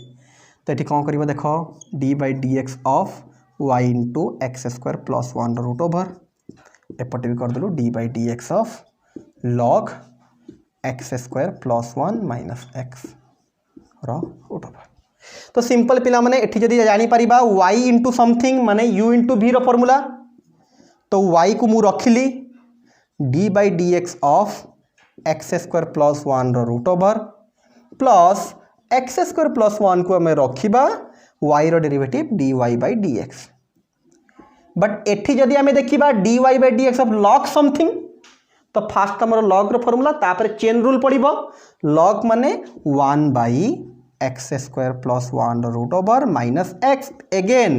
तो ये कौन करिबा देखो d by dx of y into x square plus 1 root over एपटे भी कर देलु d by dx of log x square plus 1 minus x root over तो सिंपल पिला माने एठी जदी जानी परिबा y इंटू समथिंग माने u इंटू v रो फॉर्मूला तो y को मु रखिली d by dx of x square plus 1 root over plus x square plus 1 को हमें रखिबा y रो derivative dy by dx but एठी जदी हमें देखिबा dy by dx of log something तो फास्ट हमर log रो फार्मूला तापर चेन रूल पड़िबो log माने 1 by x square plus 1 root over minus x again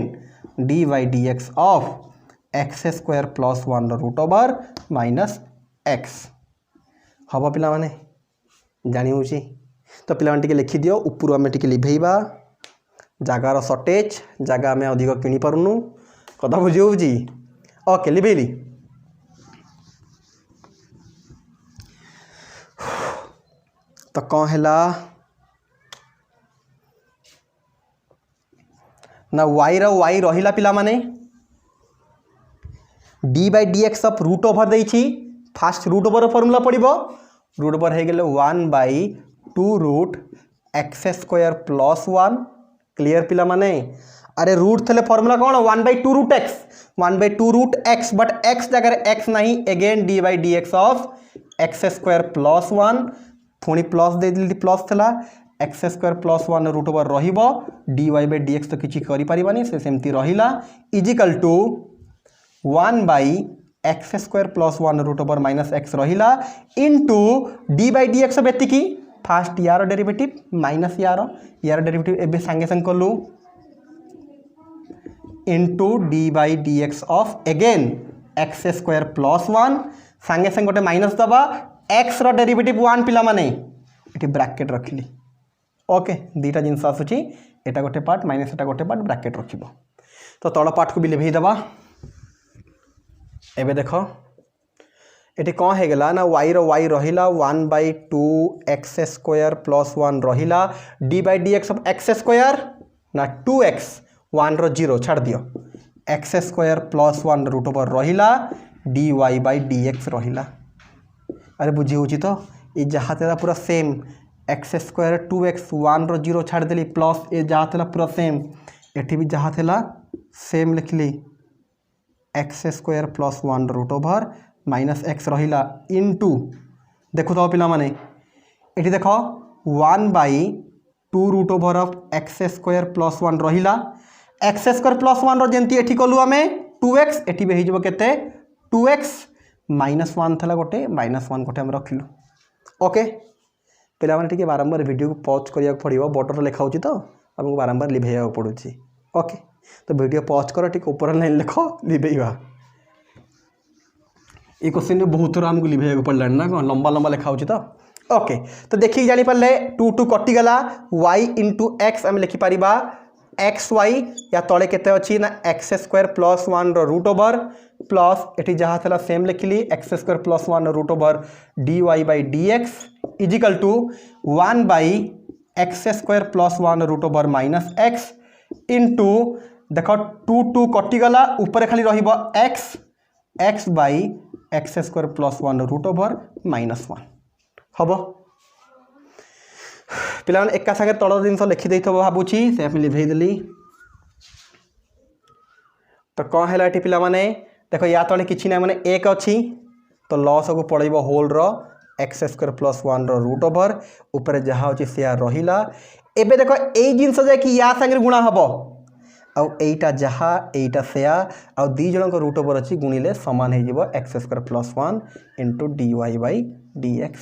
dy by dx of x square plus 1 root over minus x हम पिला माने जानी होची तो पिला टिके लिखि दियो ऊपर आमे टिके लिभेइबा जगार शॉर्टेज जगह आमे अधिक किनी परनु कथा बुझी होची ओके लिभेली तो कौन हैला ना y रो y रहिला पिला माने d by dx of root over देइछि फास्ट रूट ओवर फार्मूला पड़िबो रूट ओवर हे गेले 1 by 2 root x square plus 1 clear पिला माने अरे रूट थले फार्मूला कोन 1 by 2 root x 1 by 2 root x but x जगह x नहीं again d by dx of x square plus 1 पुणी प्लस दे दिली प्लस थला x square plus 1 root over रहिबो dy बाय dx तो किछि करि परिबानी से सेमती रहिला is equal to 1 by x square plus 1 root over minus x रहिला इनटू d बाय dx बेति की फास्ट यार डेरिवेटिव माइनस यार डेरिवेटिव एबे संगे संग कलु into d by dx of again x square plus 1 संगे संग गोटे माइनस दबा x रो डेरिवेटिव 1 पिला माने एटी ब्रैकेट रखिली ओके दीटा जिंस आसुची एटा गोटे पार्ट माइनस एटा गोटे पार्ट ब्रैकेट रखिबो तो तळ पार्ट को भी लिभेई दबा एबे देखो एटी कौन है गला ना y रो y रहिला 1 बाय 2 एक्स स्क्वायर प्लस 1 रहिला d by dx of x square ना 2x 1 रो 0 छाड़ दियो x square plus 1 root over रहिला dy बाय dx रहिला अरे बुझी होची तो ये जहाँ तेरा पूरा सेम एक्स स्क्वायर 2x 1 रो 0 छाड़ देली प्लस ये जहाँ तेरा पूरा सेम एठी भी जहाँ तेला सेम लिखली x square plus 1 root over minus x रहिला इनटू देखो तो पिला माने एठी देखो 1 by 2 root over of x square plus 1 रहिला एक्स स्क्वायर प्लस 1 रो जेंती एठी कलु हमें 2x एठी बे हिजबो केते 2x माइनस 1 थला गोटे माइनस 1 गोटे हम रखिलु ओके पिला माने टिके बारंबार वीडियो को पॉज करिया पड़िबो बटन लिखा होची तो हमको बारंबार लिभेया पड़ुची ओके तो वीडियो पॉज करो टिके ऊपर लाइन लिखो लिभेइबा ये क्वेश्चन में बहुत थोड़ा हमको लिभेया पड़ला ना लंबा लंबा लिखा होची तो ओके तो देखि जानि परले 2 2 कटि गला y * x हम लिखि परिबा xy या तले केते अछि ना एक्स स्क्वायर प्लस 1 रो रूट ओवर प्लस एटी जहाँ थला सेम लिखिली x square plus 1 root over dy by dx is equal to 1 by x square plus 1 root over minus x into देखो 2 2 कटि गला ऊपर खाली रहिबो x by x square plus 1 root over minus 1 हबो पिला एका संगे तल जिनस लिखि देइथबो भाबुची से हम लिभेई देली तो कौन है ये पिला माने देखो या तले किछि ना माने 1 अछि तो लॉस को पड़इबो होल रो एक्स स्क्वायर प्लस 1 रो रूट ओवर ऊपर जहाँ अछि से रहिला एबे देखो ए जिनस जे कि या संगे गुणा हबो आउ एटा जहाँ एटा सेया आउ दी जन को रूट ओवर अछि गुणिले समान हे जिवो x square plus 1 into dy by dx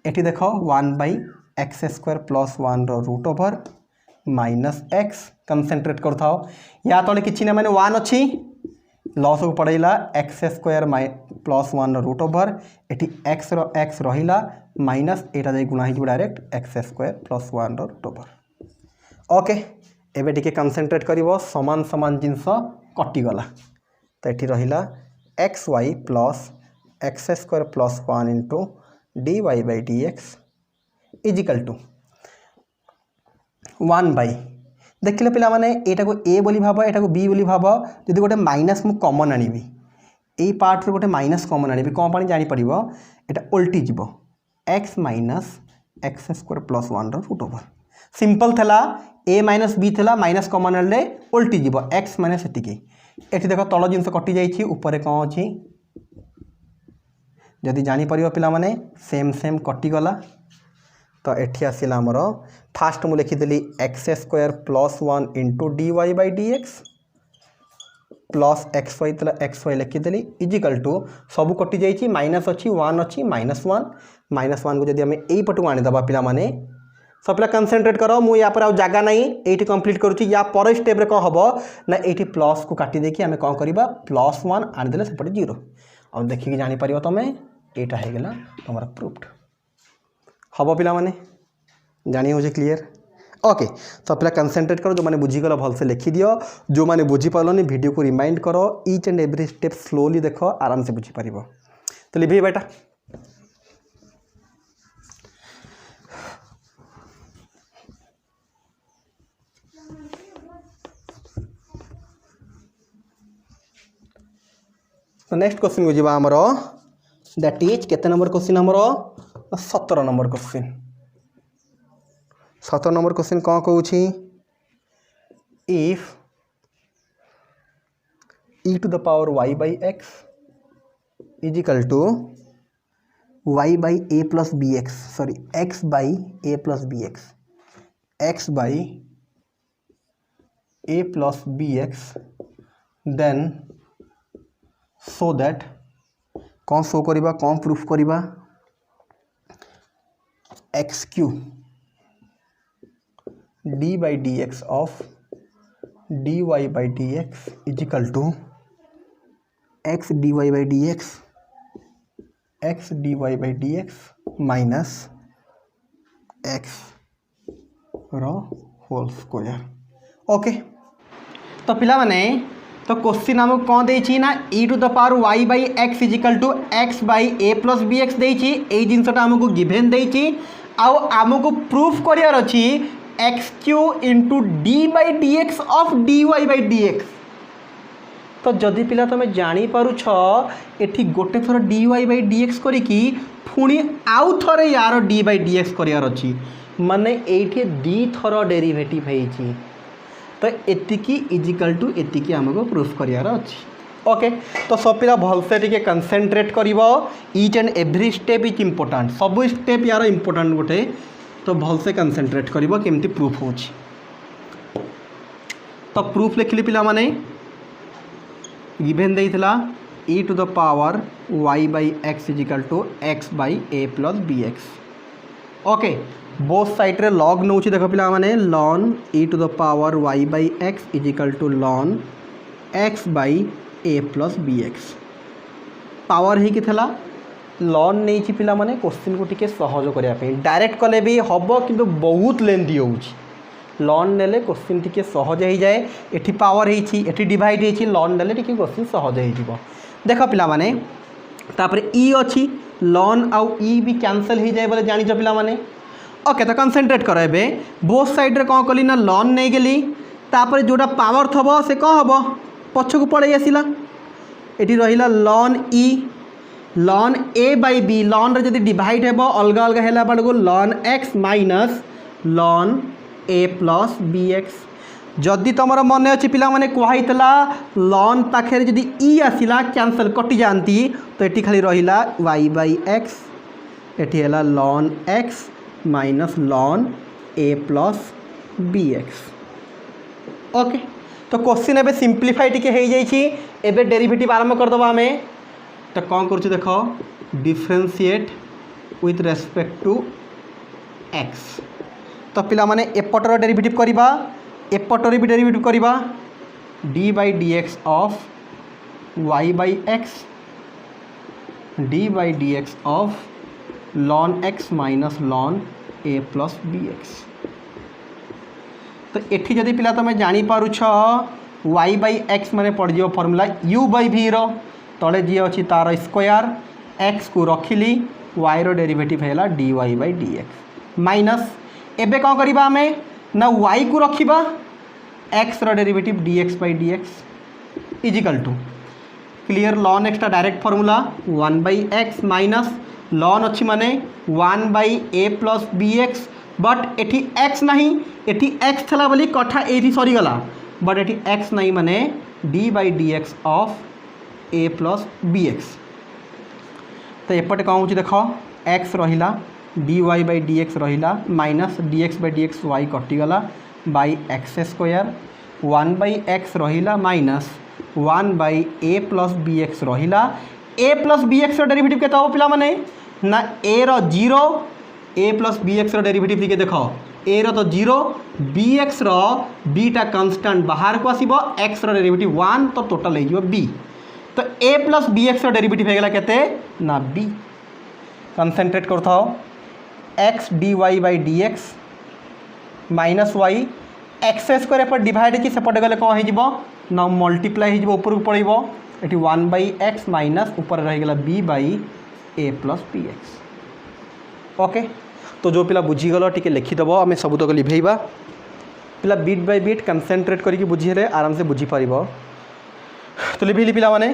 एटी देखो 1 बाय एक्स स्क्वायर प्लस 1 रो root over minus x concentrate करथाओ या तले किछि ना माने 1 अछि लॉस को पड़ेगा x square plus 1 root over एटी एक्स रहा माइनस एटा जाई गुणा हो direct x square plus 1 root over. Okay एबे टिके कंसंट्रेट करिवो समान समान जिनस कटिगला तो ये रहा x y plus x square plus 1 into d Y by D x is equal to 1 by देखिले पिला माने एटा को ए बोली भाव एटा को बी बोली भाव जदि गोटे माइनस मु कॉमन आनिबी एई पार्ट रे गोटे माइनस कॉमन आनिबी कोन पानी जानि परिबो एटा उल्टी जिवो x minus x square plus 1 रो रूट ओवर सिंपल थला a माइनस b थला माइनस कॉमन आले उल्टी जिवो x माइनस एटिके एठी देखो तळ जिंस कटि जाईछि ऊपर कोन अछि जदि जानि परिबो पिला माने सेम सेम कटि गला तो एठी आसिला हमर फास्ट मु लिखिदेली x square plus 1 into d Y by D x plus x y लिखिदेली इजिकल टू सब कटि जाइए माइनस अच्छी 1 अच्छी माइनस वन को जब आम यहीपटू आनीदबा पिला माने सब पिला कंसंट्रेट करो मु या पर जगह नहीं ये कंप्लीट करुच्ची या पर स्टेप रे कौन हम ना ये प्लस को काटी देकी आम कौन करवा प्लस 1 आनीदे सेपटे 0 और देखिए जापर तुम यहाँ होगा तुम प्रूफ्ड हम पिला माने जानी हो क्लीयर। ओके सब पिला कंसंट्रेट करो जो मैंने बुझीगल भल से लिखी दियो जो मैंने बुझीपारनी वीडियो को रिमाइंड करो each and every step slowly देख आराम से बुझीपार तो लिखिए बेटा तो नेक्स्ट क्वेश्चन को जीवा हमरो दैट इज केते नंबर क्वेश्चन हमरो 17 नंबर क्वेश्चन 17 नंबर क्वेश्चन कौन कहूँ if e to the power y by x is equal to y by a plus b x sorry x by a plus b x x by a plus b x then so that कौन show करिबा कौन proof करिबा x Q d by D x of d Y by D x is equal to x d Y by D x minus x रो whole square. Okay तो पिला माने तो question आमको कौन देछि ना e to the power y by x is equal to x by a plus b x देछि एई जिनसटा आमको गिवन देछि आउ आमको प्रूफ करियार अछि x cube into d by D x of d Y by D x तो जदि पिला तुम जानीपारुछ एठी गोटे थर d Y by D x करिकी पुणी आउ थरे यार डी बाई डी एक्स करियार अछि माने एठी दी थर डेरिवेटिव हेछि तो एतिकी इजिकल टू एतिकी आमको प्रूफ करियार अछि। ओके तो सब पिला भलसे टिके कंसंट्रेट करिवो each and every step is important सब स्टेप यार इम्पोर्टेंट गोटे तो भलसे कंसंट्रेट करिवो केमती प्रूफ होछि तो प्रूफ लिखली पिला माने गिवन देइथला e to the power y by x is equal to x by a plus b x. Okay both side रे लॉग नौछि देख पिला माने ln e to the power y by x is equal to ln x by a plus b x power ही किथला लॉन नहीं पिला माने क्वेश्चन को टिके सहज करिया पे डायरेक्ट कले भी हबो किंतु बहुत लेंथी होउछि लॉन नेले क्वेश्चन टिके सहज हो जाए एठी पावर हेछि एठी डिवाइड हेछि लॉन नेले टिके क्वेश्चन सहज हो जिवो देख पिला माने तापर ई अछि लॉन आउ ई भी कैंसिल हो जाए बोले जानि छ पिला माने। ओके तो कंसंट्रेट कर एबे बोथ साइड रे कौन कली ना लॉन नहीं गली तापर जोटा पावर थबो से कौन हबो पछ को पड़े आसिला एठी रहिला ln e ln a by b ln रे जदि डिवाइड हेबो अलग अलग हेला बडगो ln x minus ln a plus b x जदि तुम मन अच्छी पिला माने कहला लॉन पाखे जदि ई आसिला कैंसल कटि जाती तो ये खाली रहिला वाई बाई एक्स एठी हेला lawn x minus ln a plus b x. Okay तो क्वेश्चन एबे सिंप्लीफाई टिके हो जाइछि एबे डेरिवेटिव आरंभ करदबा आमे तो कौन करुछु देखो differentiate with respect to x तो पिला माने एपटर डेरिवेटिव करबा एपटर भी डेरिवेटिव करबा d by D x of y by x d by D x of ln x minus ln a plus b x. तो एठी जदि पिला तुम जानीपारुछ y बाई एक्स मैंने पड़ जाओ फॉर्मूला u बाई v रो तले जी अच्छी तार स्क्वायर x को रखिली y रो डेरिवेटिव है dy by D x minus एबे कौन करिबा हमें ना y को रखिबा x रो derivative dx by D x is equal to clear ln x टा direct formula 1 by x minus ln अच्छी माने 1 by a plus b x but एठी x नहीं एठी x थला बोली कथा एठी सरी गला बट एठी x नहीं माने d by D x of a plus b x. तो एपटे कौन होची देखो x रहिला dy बाई डी एक्स रहिला minus dx by D x y कटिगला by x square 1 by x रहिला minus 1 by a plus b x रहिला a plus b x derivative केते हो पिला माने ना ए रो 0 a plus b x derivative लिखे देख ए रो तो 0 बी एक्स रो बी टा कांस्टेंट बाहर को आसीबो एक्स रो डेरिवेटिव 1 तो टोटल हो बी तो a plus b x derivative हो गला केते ना बी कंसंट्रेट करथाओ x d Y by D x minus y x square पर डिवाइड कि सेपटे गले कौन हो ना मल्टीप्लाई हो ऊपर को पड़ो ये 1 बाई एक्स माइनस ऊपर रहीगला b by a plus b x. Okay तो जो पिला बुझीगल टी लिखिदेव आम सबूतक लिभेबा पिला बीट बाय बीट कंसंट्रेट करके बुझीले आराम से बुझीपार तो लिभिली पिला माने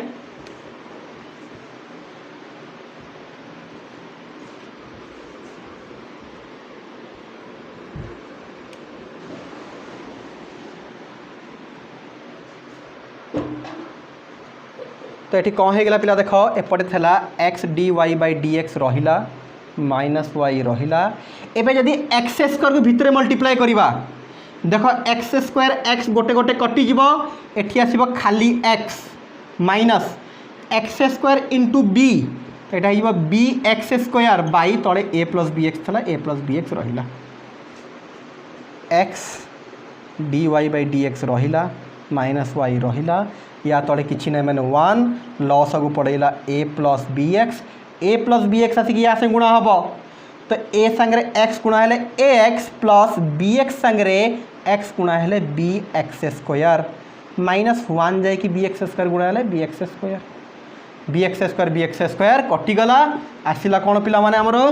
तो ये कौन होगा पिला देख एपटे थला x d Y by D x रहिला माइनस वाई रहिला एबे जदि एक्स स्क्वायर को भितर मल्टीप्लाई करवा देख एक्स स्क्वायर एक्स गोटे गोटे कटिज एठी आसीबो खाली x minus x square into b एटा हो बी एक्स स्क्वायर बाई तले ए प्लस बी एक्स थला ए प्लस बी एक्स रहिला x d Y by D x रहिला माइनस वाई रहिला या तले किसी ना मैंने 1 लॉस को पड़ेगा ए प्लस बी एक्स आसिक या गुणा हम तो ए सांगे एक्स गुणा हेले ए एक्स प्लस बी एक्स सांगे एक्स गुणा हेले बी एक्स स्क्वायर माइनस 1 जाए कि बी एक्स स्क्वायर गुणा हेले बी एक्स स्क्वायर कटिगला आसला कौन पिला माने हमरो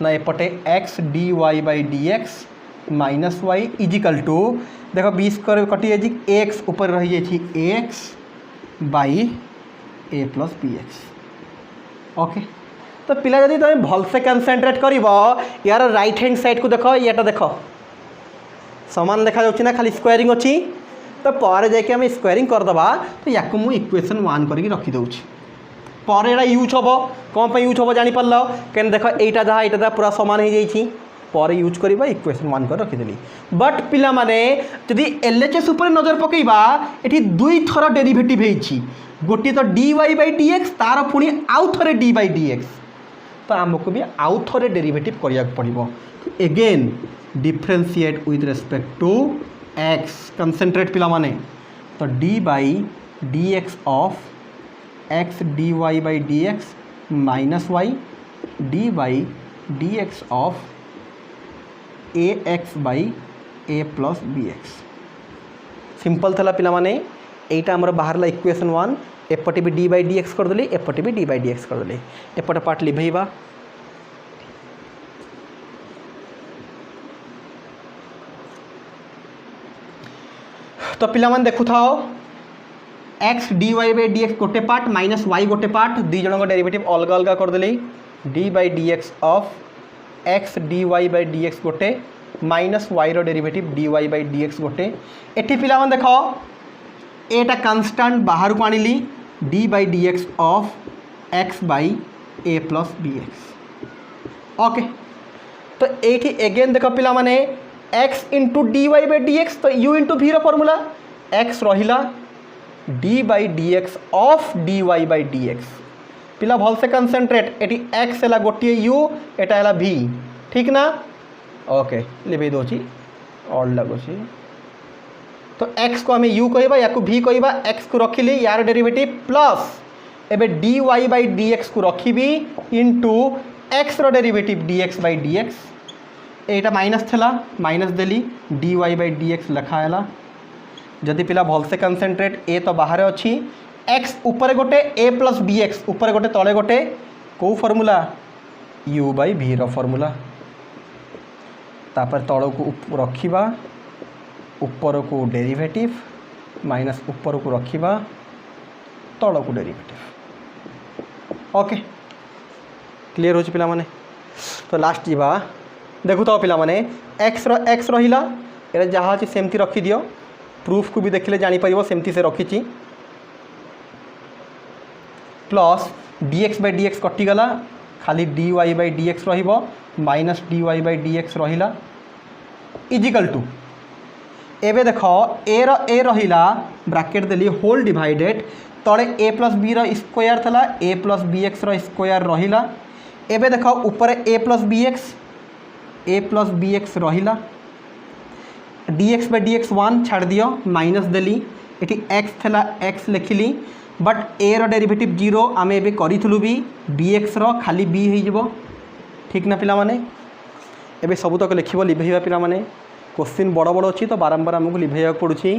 ना एपटे x d Y by D x minus y equal to देख बी स्क्वायर कटि जाए एक्स ऊपर रही जाए x by a plus b x. Okay तो पिला जदि तुम भलसे कंसंट्रेट कर यार राइट हैंड साइड को देख ये देख सामान देखा जाऊँ ना खाली स्क्वायरिंग अच्छी तो पर जाकि स्क्वायरिंग करदे तो या मुझे इक्वेशन 1 करके रखिदे पर यहाँ यूज हम कौन पर यूज हम जापार कहीं देख यहाँ जहाँ पूरा सामान हो जाए पर यूज करवा इक्वेशन 1 कर रखिदेली बट पिला माने जदि एलएचएस ऊपर नजर पकेबा एठी दुई थर डेरिवेटिव होईची गोटे तो d Y by D x तार पुणी आउ थे डी बाई डी एक्स तो आमको भी आउ थे डेरिवेटिव करिया पड़िबो again differentiate with respect to x concentrate पिला माने तो d by D x of x d Y by D x minus y d by D x of a x by a plus b x simple थला पिला माने एटा हमर बाहरला equation 1 एपटे भी d by D x करदेली एपटे भी d by D x करदेली एपटे पार्ट लिभेबा तो पिला माने देखु थाओ x d Y by D x गोटे पार्ट माइनस वाई गोटे पार्ट दी जन डेरिवेटिव अलग अलग करदेली d by D x of x d Y by D x गोटे माइनस वाई रो derivative d Y by D x गोटे एठी पिला मन देखो एटा कांस्टेंट बाहर को आनिली d by D x of x by a plus b x. Okay तो एठी एगेन देखो पिला माने x into d Y by D x तो u into v formula x रहिला d by D x of d Y by D x पिला भल से कंसंट्रेट एटी एक्स है गोटे यू एटा है भी ठीक ना। ओके लिखे दूसरी और लगुच तो x को आम u कहवा या v कहवा x को रखिली यार डेरिवेटिव प्लस एबे dy बाई dx को रखी इंटू x रो डेरिवेटिव dx बाई dx एटा माइनस थला माइनस देली dy बाई dx लिखाला जदि पिला भलसे कनसेंट्रेट ए तो बाहर अच्छी x ऊपर गोटे a प्लस bx ऊपर गोटे तले गोटे कौ फॉर्मूला u बाई v रो फॉर्मूला तापर तल को रखिबा ऊपर को डेरिवेटिव माइनस ऊपर को रखिबा तल को डेरिवेटिव ओके क्लियर हो पिला माने तो लास्ट जीवा देखु तो पिला माने x रहिला एटा जहाँ अच्छी सेमती रखी दियो प्रूफ को भी देखिले जानी परिबो सेमती से रखी प्लस dx बाई dx कटिगला खाली dy बाई dx रहिबो माइनस dy बाई dx रहिला इजिकल टू एबे देख ए रहिला ब्रैकेट देली होल डिवाइडेड तले a प्लस बी स्क्वायर थला a plus b x square रहिला एबे देख ऊपर a प्लस बी एक्स रहिला dx बाई dx 1 छाड़ दियो माइनस देली एटी x थला x लिखिली बट a रो डेरिवेटिव 0 आमे एबे करिथलु भी bx रो खाली b हे जिवो ठीक ना पिला माने एबे सब तक लिखिबो लिभेइबा पिला माने क्वेश्चन बड़ बड़ अच्छी तो बारंबार आमको लिभेया पड़ुछि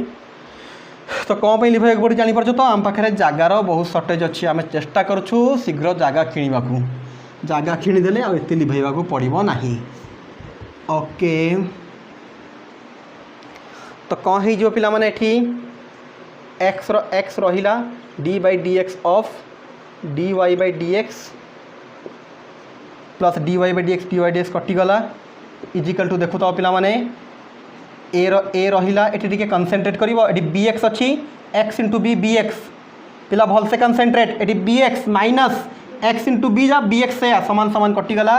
तो कौन पे लिभेया पड़ी जानी पारछ तो आम पाखे जगार बहुत सर्टेज अच्छी आम चेष्टा करूँ शीघ्र जगह किणवा जगह किणीदे आते लिभेया पड़ो ना ओके तो कौन हो पिला माने एठी x रहिला d by D x of d Y by D x plus d Y by D x कटिगला इजिकल टू देखु तो पिला माने ए रहिला एटी टिके कनसेंट्रेट करिवो एटी bx अच्छी x इंटू बी bx पिला भल से कनसेंट्रेट एटी bx minus x into b जा bx से समान समान कटिगला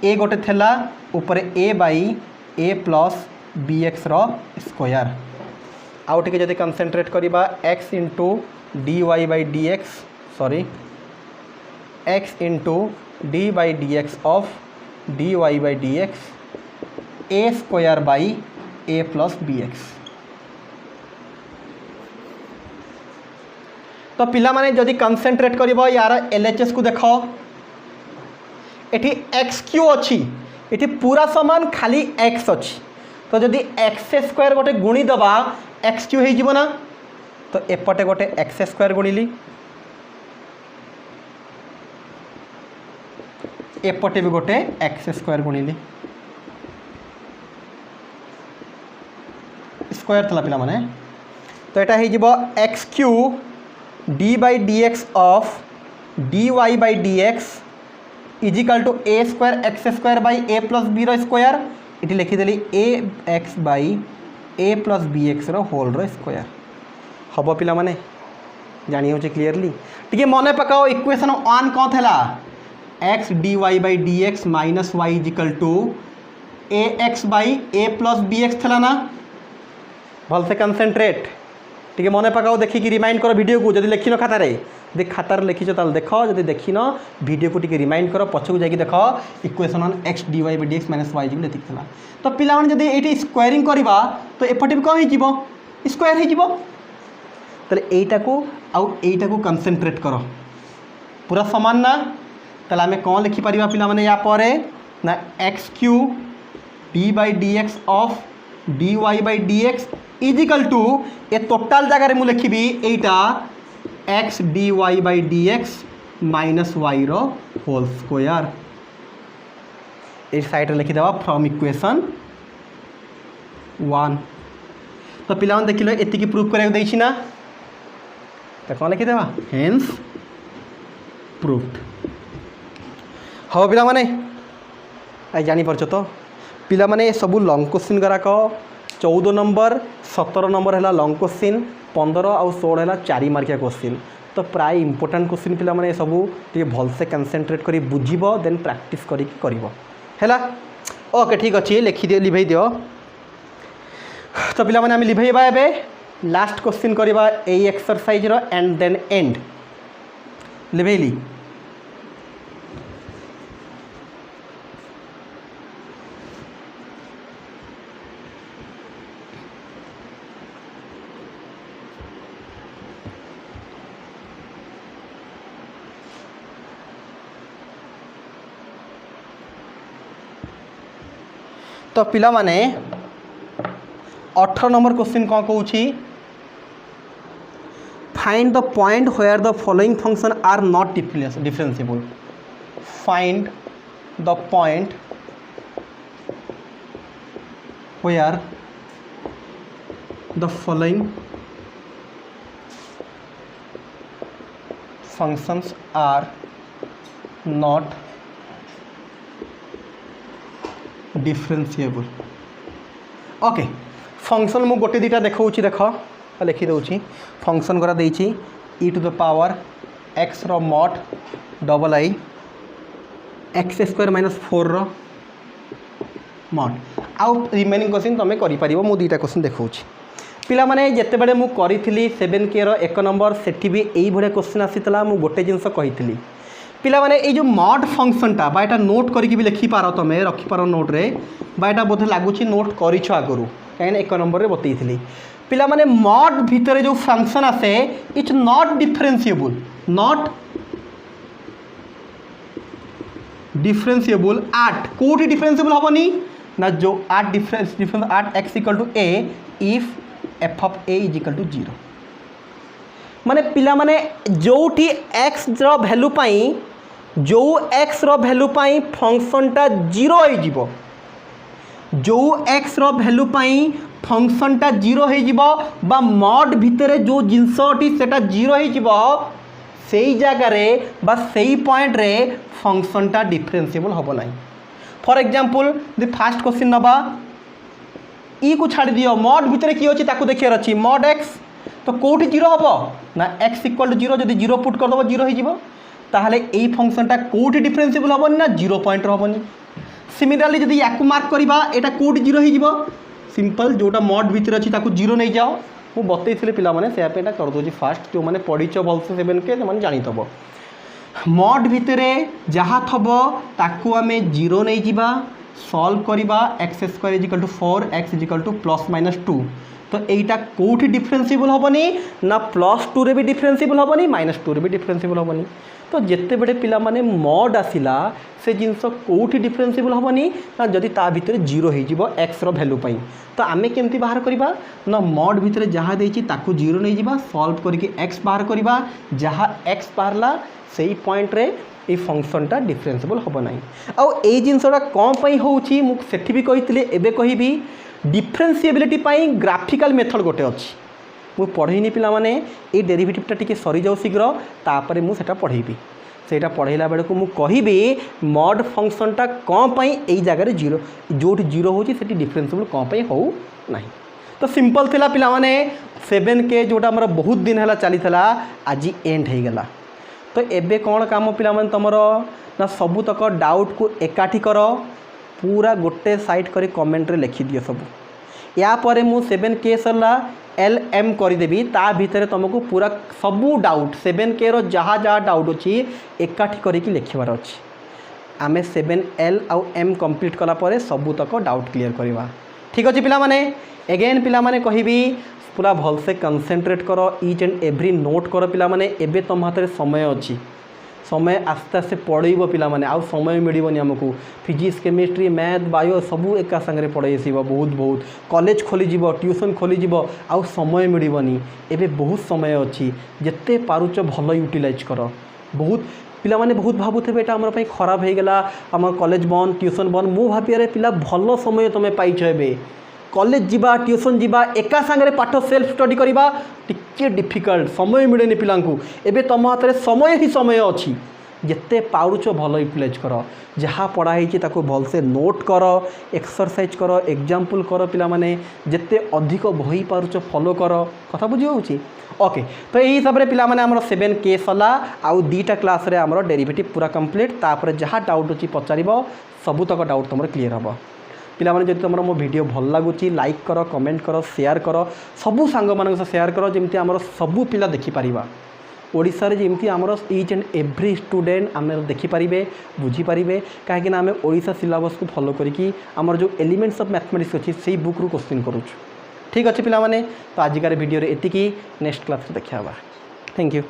ए गोटे थेला ऊपर a बाई a प्लस bx रो स्क्वायर आउ टिके जदि कनसेंट्रेट करिबा x into dy by dx sorry x into d by dx of dy by dx a square by a plus b x तो पिला माने जदि कनसेंट्रेट करिबो यार LHS को देखो एठी एक्स क्यू अच्छी एठी पूरा समान खाली x अच्छी तो जदि एक्स स्क्वायर गोटे गुणी दबा एक्स क्यू हो ना तो एपटे गोटे एक्स स्क्वायर गुणिली एपटे भी गोटे एक्स स्क्वायर गुणिली स्क्वायर थला पिला माने तो एटा हे जिवो x Q d by D x of d Y by D x is equal to a square x square by a plus B रो स्क्वायर इटी लिखिदेली a x by a plus b x रो होल रो square हम पिला माने जानी हो क्लीयरली टिके मने पकाओ इक्वेशन 1 कौन थला x d Y by D x minus y equal to a x by a plus b x थला ना भल से कनसेंट्रेट टिके मने पकाओ देखिकी रिमाइंड कर वीडियो को जदि लिखिन खातार देख खातार लिखिछ ताल देख जदि देखिन वीडियो को टिके रिमाइंड कर पछक जाकि देख equation 1 x d Y by D x minus y जिवो लेतिक थला तो पिला माने जदि एटी स्क्वायरिंग करबा तो एपटे भी कौन हो जिवो स्क्वायर हो जिवो तले एटा को कनसेंट्रेट करो पूरा समान ना तले आमे कौन लिखि परिबा पिला माने या परे ना x Q d by D x of d Y by D x is equal to ए टोटाल जगार मुझे लिखी एटा x d Y by D x minus y रो होल स्क्वायर ए साइड लिखिदे फ्रॉम इक्वेशन 1 तो पिला देख लो एति प्रूफ कराई ना तो कौन लिखिदे हेन्स प्रूफ्ड हाँ पिला माने जानी पारछ तो पिला माने सबू लॉन्ग क्वेश्चन गुराक 14 नंबर 17 नंबर है लॉन्ग क्वेश्चन 15 आउ 16 है 4 मार्किया क्वेश्चन तो प्राय इंपोर्टाट क्वेश्चन पिला माने सबू टे भलसे कनसेंट्रेट करी बुझिबो देन प्रैक्टिस करी करिवो हैला ओके ठीक अच्छे लिखि दियो लिभेई दियो तो पिला माने आम लिभेइबा एबे लास्ट क्वेश्चन करबा ए एक्सरसाइज रो एंड देन एंड लिभेइली तो पिला माने 18 नंबर क्वेश्चन कौन कहूँ find the point where the following function are not differentiable find the point where the following functions are not differentiable okay function मु गोटे दुटा देखा देख लिखिदे फंक्शन करा देछि e to the power x रो मॉड डबल आई एक्स स्क्वायर माइनस 4 रो मॉड आउ रिमेनिंग क्वेश्चन तुम कर मु दुटा क्वेश्चन देखा पिला माने जिते बड़े मु करी 7K रो 1 नंबर सेठी भी यही भाया क्वेश्चन आसीला मु गोटे जिनस कही पिला माने ये जो मॉड फंक्शनटा बा एटा नोट करके भी लिखिपार तुम रखिपार नोट रे बा एटा बोधे लगुच नोट करिछ आगु कहीं 1 नंबर रे बतई पिला माने मॉड भितर जो फंक्शन आसे इट्स नॉट डिफरेंशिएबल आट कोठी डिफरेंशिएबल होबनी ना जो at difference at x equal to a if f of a is equal to 0 माने पिला माने जोठी x रो वैल्यू पाई जो x रो वैल्यू पाई फंक्शनटा 0 हो जिवो जो x रो वैल्यू पाई फंक्शनटा 0 हो जिवो बा मॉड भितरे जो जिनसटी सेटा 0 हो जिवो सेई जगह रे बा सेई पॉइंट रे फंक्शनटा डिफरेंशिएबल होबो नाही for example the first question नबा ई को छाड़ दियो मॉड भितर कि अच्छी ताकू देखियार अच्छी मॉड एक्स तो कौटी 0 हम ना x इक्वल टू 0 जब 0 पुट करदेव 0 हो ताहले यही फंक्शनटा कौटी डिफरेंशिएबल हेनी ना 0 पॉइंट हेनी सिमिलारली जब या मार्क करवा यहाँ कौटी 0 हो सिंपल जोटा मॉड भितर अच्छी ताकू 0 नहीं जाओ मु बतई पे से करदे फास्ट जो मैंने पढ़ीच भलसे 7K से जानीथब मॉड भितर जहाँ थब ताकू आमे 0 नहीं जावा सॉल्व करवा x square equal to 4 x is equal to plus minus 2 तो यहीटा कौटी डिफरेंशिएबल हेनी ना +2 रे भी डिफरेंशिएबल हेनी -2 रे भी डिफरेंशिएबल हेनी तो जिते बड़े पिला माने मॉड आसिला से जिनस कौटी डिफरेंशिएबल हेनी ना जदि ता भितर 0 हो एक्स रो वैल्यू पाई तो आमे केमती बाहर करवा ना मॉड भितर जहाँ देछि ताकू 0 नहीं जावा सॉल्व करके एक्स बाहर करवा जहाँ एक्स बाहरला से पॉइंट रे ये फंक्शनटा डिफरेंशिएबल हम ना आउ ये जिनसटा कौन होउछि मु सेठी भी कही एबे कहिबी डिफरेंशिएबिलिटी पाई ग्राफिकल मेथड गोटे अच्छी मु पढ़ेनी पिला माने ये डेरिवेटिवटा टिके सरी जाऊ शीघ्र तापर मु सेटा पढ़ेबी सेटा पढ़ेला बेले को मु कहिबी मॉड फंक्शनटा कौन पाई एई जगह 0 जोठी 0 होची सेठी डिफरेंशिएबल कौन पाई हो नाही तो सिंपल थिला पिला माने 7K जोटा हमर बहुत दिन हला चली थला आज एंड हे गला तो एबे कौन काम पिला माने तमरो ना सबू तक डाउट को एकाठी कर पूरा गोटे साइड कर कमेंट रे लिखि दियो सब या परे मु 7K सरला LM करदेवी ता भितर तुमको पूरा सबू डाउट 7K रो जहाँ जहाँ डाउट अच्छी एकाठी करके लिखबार अच्छी आमे 7L आउ M कंप्लीट कला परे सबू तक डाउट क्लियर करवा ठीक अच्छे पिला माने एगेन पिला माने कहिबी पूरा भलसे कनसेंट्रेट कर ईच एंड एव्री नोट कर पिला माने एबे तुम हाथ में समय अच्छी समय आस्ते आस्ते पढ़ेब पिला माने आउ समय मिलबनी आमको फिजिक्स केमिस्ट्री मैथ बायो सबू एका संगे पढ़े बहुत कॉलेज खोलीजिव ट्यूशन खोलीजिव आउ समय मिलबनी एबे बहुत समय अच्छी जिते पारुच भल यूटिलाइज कर बहुत पिला माने बहुत भावुथे एटा हमर पई खराब हो गला हमर कॉलेज बंद ट्यूशन बंद मु भाबियारे पिला भल समय तुम पाइछ एबे कॉलेज जीवा ट्यूशन जीवा एका संगे पाठ सेल्फ स्टडी करवा टिके डिफिकल्ट समय मिलेनि पिलांकु एबे तुम हाथ में समय ही समय अच्छी जिते पारुच भल यूटिलाइज कर जहाँ पढ़ाई ताको भलसे नोट कर एक्सरसाइज कर एग्जाम्पल कर पिला माने जिते अधिक बही पारुच फॉलो कर कथा बुझी होउची ओके तो यही हिसाब से पिला माने हमर 7K सला आउ 2टा क्लास रे हमर डेरिवेटिव पूरा कंप्लीट तापर जहाँ डाउट अच्छी पचारिबो सबू तक डाउट तुम क्लियर हम पिला माने जदि तुम मो वीडियो भल लगुची लाइक कर कमेंट कर शेयर कर सबू सांग मान शेयर कर जमी आमर सबू पिला देखिपर ओडिशा रे जमी आमर ईच एंड एव्री स्टूडेंट आम देखिपारे बुझीपारे कहीं आम ओडिशा सिलेबस को फॉलो करी आमर जो एलिमेंट्स ऑफ मैथमेटिक्स अच्छी से बुक रू क्वेश्चन करूँ ठीक अच्छे पिला माने तो आजिकार वीडियो रे एतिकी नेक्स्ट क्लास देखा थैंक यू।